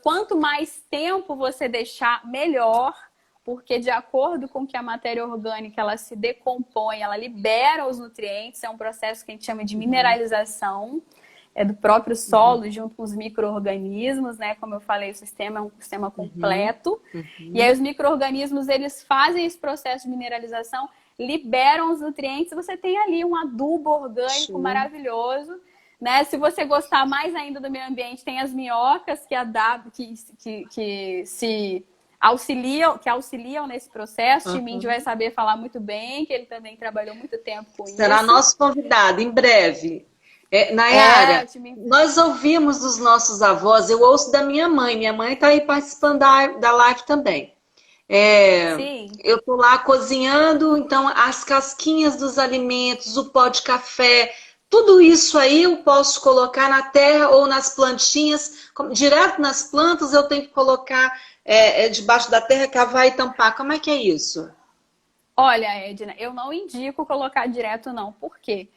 Quanto mais tempo você deixar, melhor. Porque de acordo com que a matéria orgânica ela se decompõe, ela libera os nutrientes, é um processo que a gente chama de mineralização, é do próprio solo junto com os micro-organismos, né? Como eu falei, o sistema é um sistema completo. E aí os micro-organismos, eles fazem esse processo de mineralização, liberam os nutrientes, você tem ali um adubo orgânico maravilhoso. Né? Se você gostar mais ainda do meio ambiente, tem as minhocas que se auxiliam nesse processo. O Mindy vai saber falar muito bem, que ele também trabalhou muito tempo com isso. Será nosso convidado em breve. Nayara, nós ouvimos dos nossos avós, eu ouço da minha mãe está aí participando da live também. Eu estou lá cozinhando, então as casquinhas dos alimentos, o pó de café, tudo isso aí eu posso colocar na terra ou nas plantinhas, direto nas plantas eu tenho que colocar debaixo da terra, cavar e tampar. Como é que é isso? Olha, Edna, eu não indico colocar direto não. Por quê?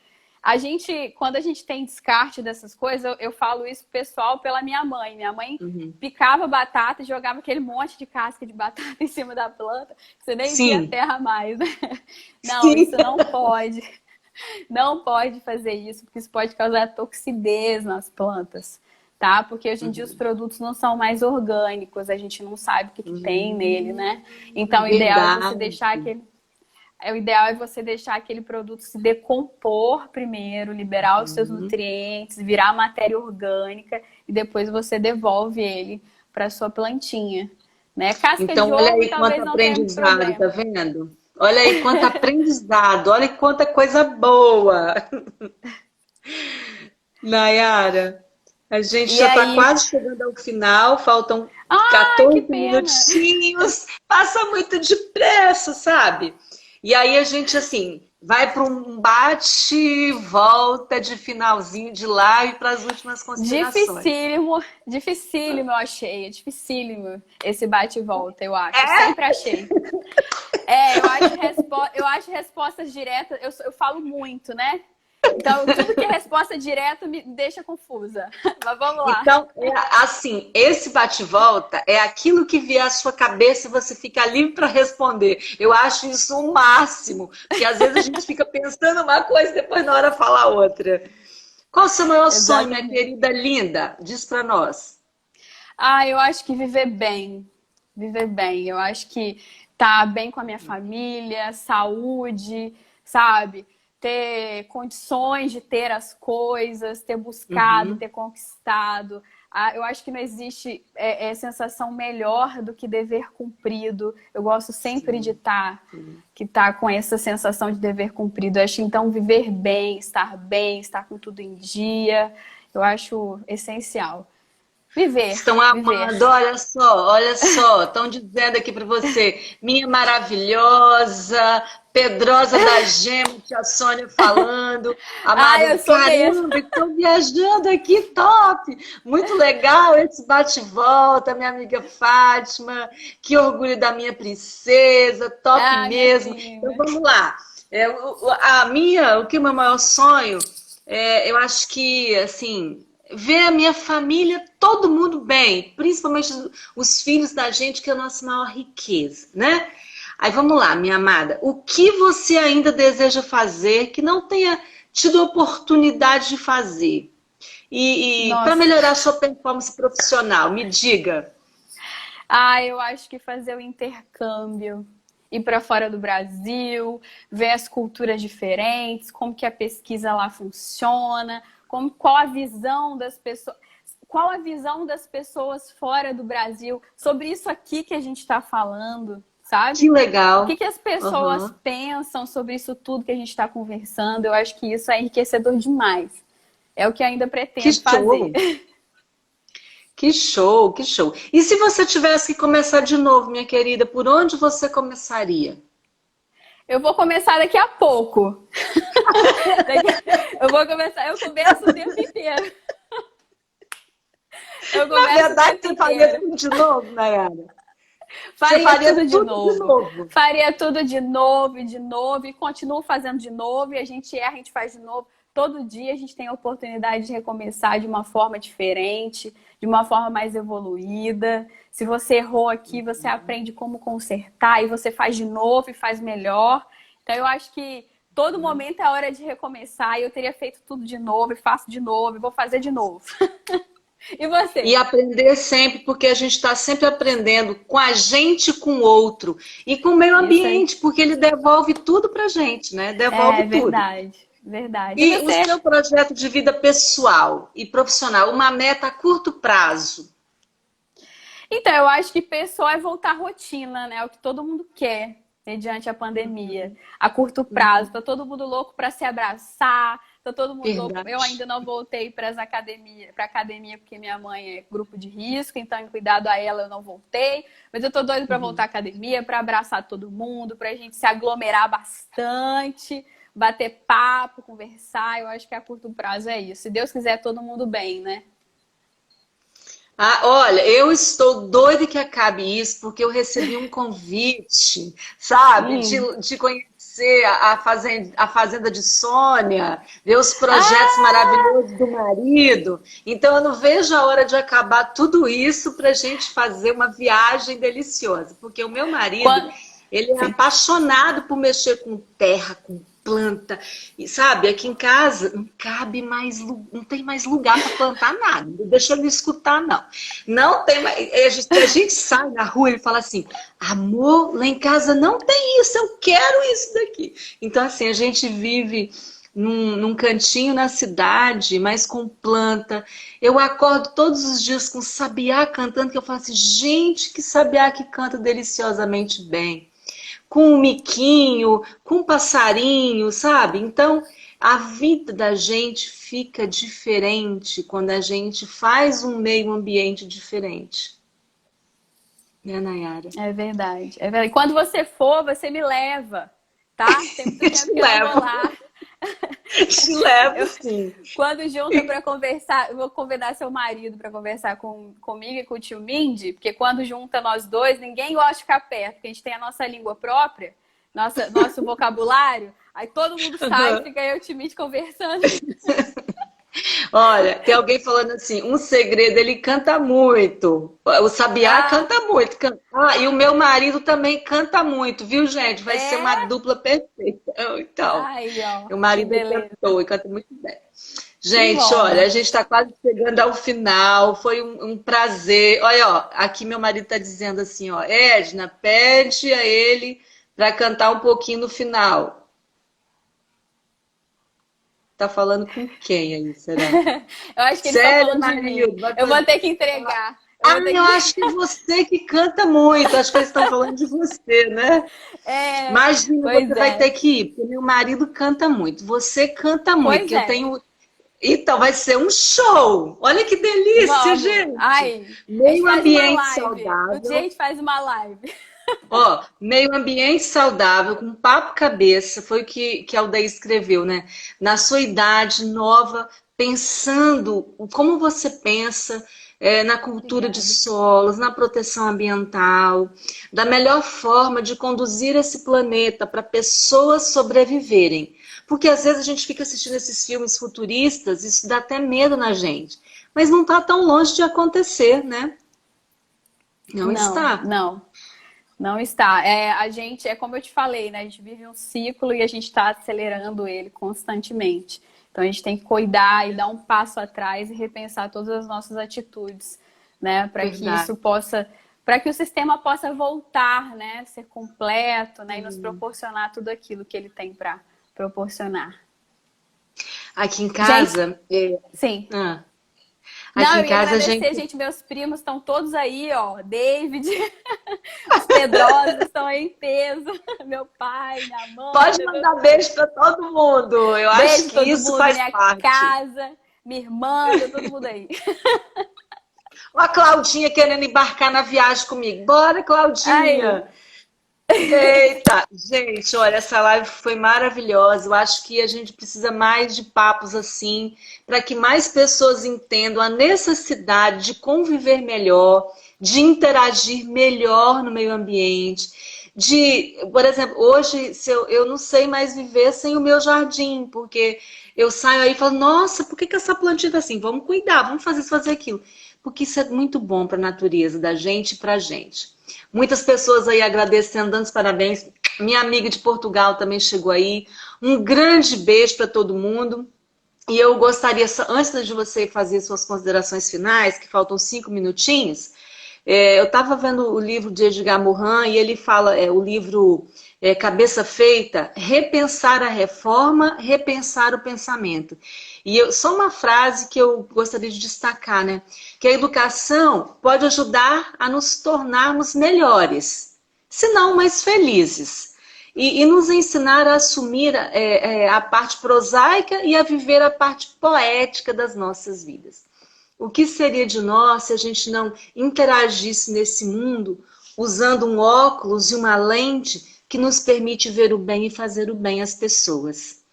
Quando a gente tem descarte dessas coisas, eu falo isso pessoal pela minha mãe. Minha mãe picava batata e jogava aquele monte de casca de batata em cima da planta, que você nem via a terra mais. Não, isso não pode. Não pode fazer isso, porque isso pode causar toxidez nas plantas, tá? Porque hoje em dia os produtos não são mais orgânicos, a gente não sabe o que tem nele, né? Então, o ideal é você deixar aquele produto se decompor primeiro, liberar os seus nutrientes, virar matéria orgânica e depois você devolve ele para sua plantinha, né? Casca então, de ovo, olha aí talvez quanto não tenha aprendizado, tá vendo? Olha aí quanto aprendizado, olha quanta coisa boa. Nayara, a gente já está quase chegando ao final, faltam 14 minutinhos, passa muito depressa, sabe? E aí a gente, assim, vai para um bate volta de finalzinho de live para as últimas considerações. Dificílimo eu achei, dificílimo esse bate e volta, eu acho, sempre achei. Eu acho respostas diretas, eu falo muito, né? Então, tudo que é resposta direta me deixa confusa. Mas vamos lá. Então, assim, esse bate-volta é aquilo que vier à sua cabeça e você fica livre para responder. Eu acho isso o máximo, porque às vezes a gente fica pensando uma coisa e depois na hora fala outra. Qual o seu maior sonho, minha querida linda? Diz para nós. Eu acho que viver bem. Viver bem. Eu acho que tá bem com a minha família, saúde, sabe? Ter condições de ter as coisas, ter buscado, ter conquistado. Eu acho que não existe sensação melhor do que dever cumprido. Eu gosto sempre de estar com essa sensação de dever cumprido. Eu acho, então, viver bem, estar com tudo em dia, eu acho essencial. Viver. Estão amando, olha só, estão dizendo aqui para você, minha maravilhosa, Pedrosa da Gema, tia Sônia falando, amada, caramba, estou viajando aqui, top, muito legal esse bate-volta, minha amiga Fátima, que orgulho da minha princesa, top mesmo. Então vamos lá, o meu maior sonho, eu acho que, assim, ver a minha família, todo mundo bem, principalmente os filhos da gente, que é a nossa maior riqueza, né? Aí vamos lá, minha amada, o que você ainda deseja fazer que não tenha tido oportunidade de fazer? E para melhorar a sua performance profissional, me diga. Eu acho que fazer o intercâmbio, ir para fora do Brasil, ver as culturas diferentes, como que a pesquisa lá funciona, qual a visão das pessoas, qual a visão das pessoas fora do Brasil sobre isso aqui que a gente está falando, sabe? Que legal. O que as pessoas pensam sobre isso tudo que a gente está conversando? Eu acho que isso é enriquecedor demais. É o que ainda pretendo fazer. Que show, que show. E se você tivesse que começar de novo, minha querida, por onde você começaria? Eu vou começar daqui a pouco. Eu começo o tempo inteiro. Na verdade, você faria tudo de novo, Nayara? Faria tudo de novo. Faria tudo de novo, e continuo fazendo de novo, e a gente erra, a gente faz de novo. Todo dia a gente tem a oportunidade de recomeçar de uma forma diferente, de uma forma mais evoluída. Se você errou aqui, você aprende como consertar, e você faz de novo e faz melhor. Então eu acho que todo momento é a hora de recomeçar, e eu teria feito tudo de novo, e faço de novo, e vou fazer de novo. E você? E aprender sempre, porque a gente está sempre aprendendo com a gente e com o outro. E com o meio ambiente, porque ele devolve tudo pra gente, né? Devolve tudo. Verdade. E o seu projeto de vida pessoal e profissional, uma meta a curto prazo? Então, eu acho que pessoal é voltar à rotina, né? É o que todo mundo quer, mediante a pandemia. A curto prazo. Tá todo mundo louco para se abraçar. Tá todo mundo louco. Eu ainda não voltei para academia, porque minha mãe é grupo de risco, então em cuidado a ela eu não voltei. Mas eu tô doido para voltar à academia, para abraçar todo mundo, pra gente se aglomerar bastante, bater papo, conversar. Eu acho que a curto prazo é isso. Se Deus quiser, todo mundo bem, né? Olha, eu estou doida que acabe isso, porque eu recebi um convite, sabe? De conhecer a fazenda de Sônia, ver os projetos maravilhosos do marido. Então, eu não vejo a hora de acabar tudo isso para a gente fazer uma viagem deliciosa. Porque o meu marido, ele é apaixonado por mexer com terra, com planta, e sabe, aqui em casa não cabe mais, não tem mais lugar para plantar nada, não deixa ele escutar, não tem mais, a gente sai na rua e ele fala assim, amor, lá em casa não tem isso, eu quero isso daqui. Então assim, a gente vive num cantinho na cidade, mas com planta. Eu acordo todos os dias com sabiá cantando, que eu falo assim, gente, que sabiá que canta deliciosamente bem. Com um miquinho, com um passarinho, sabe? Então, a vida da gente fica diferente quando a gente faz um meio ambiente diferente. Né, Nayara? É verdade. É verdade. Quando você for, você me leva, tá? Tem muito tempo que eu não vou lá. Te levo, sim. Quando junta para conversar, eu vou convidar seu marido para conversar comigo e com o tio Mindy, porque quando junta nós dois, ninguém gosta de ficar perto, porque a gente tem a nossa língua própria, nosso vocabulário, aí todo mundo sai, fica eu e o tio Mindy conversando. Olha, tem alguém falando assim, um segredo, ele canta muito. O sabiá canta muito. E o meu marido também canta muito, viu, gente? Vai ser uma dupla perfeita. Então, meu marido cantou e canta muito bem. Gente, olha, a gente está quase chegando ao final. Foi um prazer. Olha, ó, aqui meu marido está dizendo assim, ó, Edna, pede a ele para cantar um pouquinho no final. Tá falando com quem aí, será? Eu acho que ele tá falando de mim. Eu vou ter que entregar. Eu acho que é você que canta muito. Acho que eles estão falando de você, né? Imagina, você vai ter que ir, porque meu marido canta muito. Você canta muito. Eu tenho... Então, vai ser um show. Olha que delícia, gente. Meio ambiente saudável. Um dia a gente faz uma live. Ó, meio ambiente saudável, com papo cabeça, foi o que a Aldair escreveu, né? Na sua idade nova, pensando como você pensa na cultura de solos, na proteção ambiental, da melhor forma de conduzir esse planeta para pessoas sobreviverem. Porque às vezes a gente fica assistindo esses filmes futuristas, isso dá até medo na gente. mas não está tão longe de acontecer, né? Não está. Não está. A gente, é como eu te falei, né? A gente vive um ciclo e a gente está acelerando ele constantemente. Então a gente tem que cuidar e dar um passo atrás e repensar todas as nossas atitudes, né? Para que isso possa, para que o sistema possa voltar, né? Ser completo, né? E nos proporcionar tudo aquilo que ele tem para proporcionar. Aqui em casa... Sim. Aqui não, em casa, gente, meus primos estão todos aí, ó, David, os Pedrosos estão aí em peso, meu pai, minha mãe. Pode mandar beijo para todo mundo, eu acho que isso faz parte. Minha casa, minha irmã, todo mundo aí. Ó a Claudinha querendo embarcar na viagem comigo. Bora, Claudinha! Aí. Eita! Gente, olha, essa live foi maravilhosa. Eu acho que a gente precisa mais de papos assim, para que mais pessoas entendam a necessidade de conviver melhor, de interagir melhor no meio ambiente. Por exemplo, hoje eu não sei mais viver sem o meu jardim, porque eu saio aí e falo, nossa, por que essa plantinha tá assim? Vamos cuidar, vamos fazer isso, fazer aquilo. Porque isso é muito bom para a natureza da gente e para a gente. Muitas pessoas aí agradecendo, dando os parabéns. Minha amiga de Portugal também chegou aí. Um grande beijo para todo mundo. E eu gostaria, antes de você fazer suas considerações finais, que faltam 5 minutinhos, eu estava vendo o livro de Edgar Morin e ele fala, o livro Cabeça Feita, repensar a reforma, repensar o pensamento. E só uma frase que eu gostaria de destacar, né? Que a educação pode ajudar a nos tornarmos melhores, se não mais felizes. E nos ensinar a assumir a parte prosaica e a viver a parte poética das nossas vidas. O que seria de nós se a gente não interagisse nesse mundo usando um óculos e uma lente que nos permite ver o bem e fazer o bem às pessoas?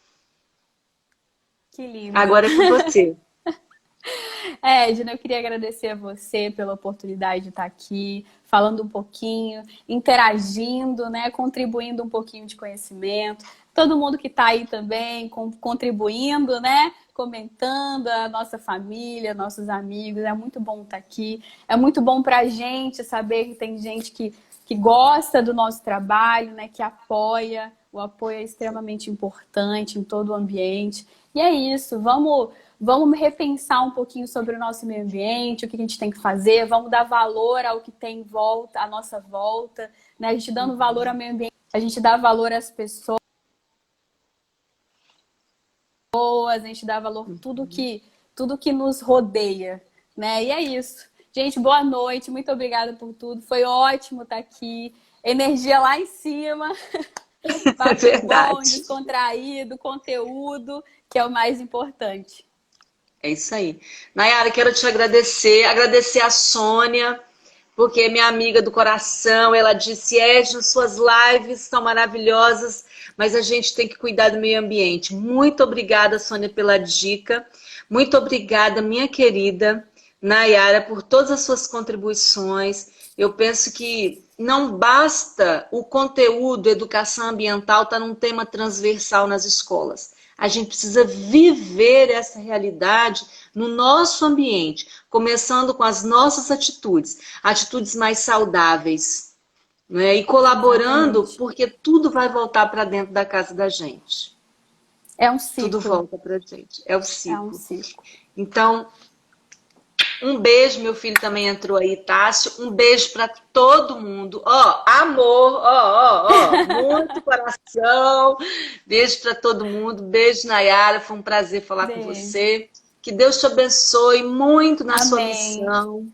Que lindo. Agora é com você. Edna, eu queria agradecer a você pela oportunidade de estar aqui, falando um pouquinho, interagindo, né, contribuindo um pouquinho de conhecimento. Todo mundo que está aí também, contribuindo, né, comentando, a nossa família, nossos amigos. É muito bom estar aqui. É muito bom para a gente saber que tem gente que gosta do nosso trabalho, né, que apoia. O apoio é extremamente importante em todo o ambiente. E é isso, vamos repensar um pouquinho sobre o nosso meio ambiente, o que a gente tem que fazer, vamos dar valor ao que tem em volta, à nossa volta, né? A gente dando valor ao meio ambiente, a gente dá valor às pessoas, a gente dá valor a tudo que nos rodeia, né? E é isso. Gente, boa noite, muito obrigada por tudo, foi ótimo estar aqui, energia lá em cima, papo bom, descontraído, conteúdo, que é o mais importante. É isso aí. Nayara, quero te agradecer a Sônia, porque é minha amiga do coração. Ela disse, Edna, suas lives são maravilhosas, mas a gente tem que cuidar do meio ambiente. Muito obrigada, Sônia, pela dica. Muito obrigada, minha querida Nayara, por todas as suas contribuições. Eu penso que não basta o conteúdo, educação ambiental, estar num tema transversal nas escolas. A gente precisa viver essa realidade no nosso ambiente, começando com as nossas atitudes mais saudáveis, né? E colaborando, porque tudo vai voltar para dentro da casa da gente. É um ciclo. Tudo volta para a gente, é o ciclo. É um ciclo. Então, um beijo, meu filho também entrou aí, Tássio. Um beijo para todo mundo. Ó, amor, muito coração. Beijo para todo mundo. Beijo, Nayara. Foi um prazer falar com você. Que Deus te abençoe muito na sua missão.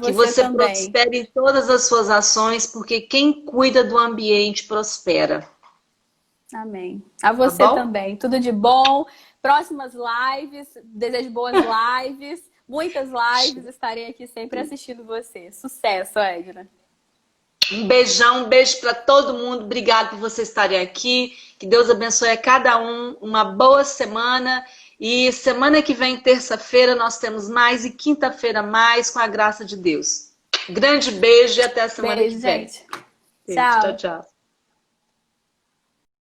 Que você prospere em todas as suas ações, porque quem cuida do ambiente prospera. Amém. A você também. Tudo de bom. Próximas lives. Desejo boas lives. Muitas lives, estarei aqui sempre assistindo você. Sucesso, Edna. Um beijão, um beijo para todo mundo. Obrigada por vocês estarem aqui. Que Deus abençoe a cada um. Uma boa semana. E semana que vem, terça-feira, nós temos mais. E quinta-feira mais, com a graça de Deus. Grande beijo e até a semana que vem. Gente. Tchau. Tchau.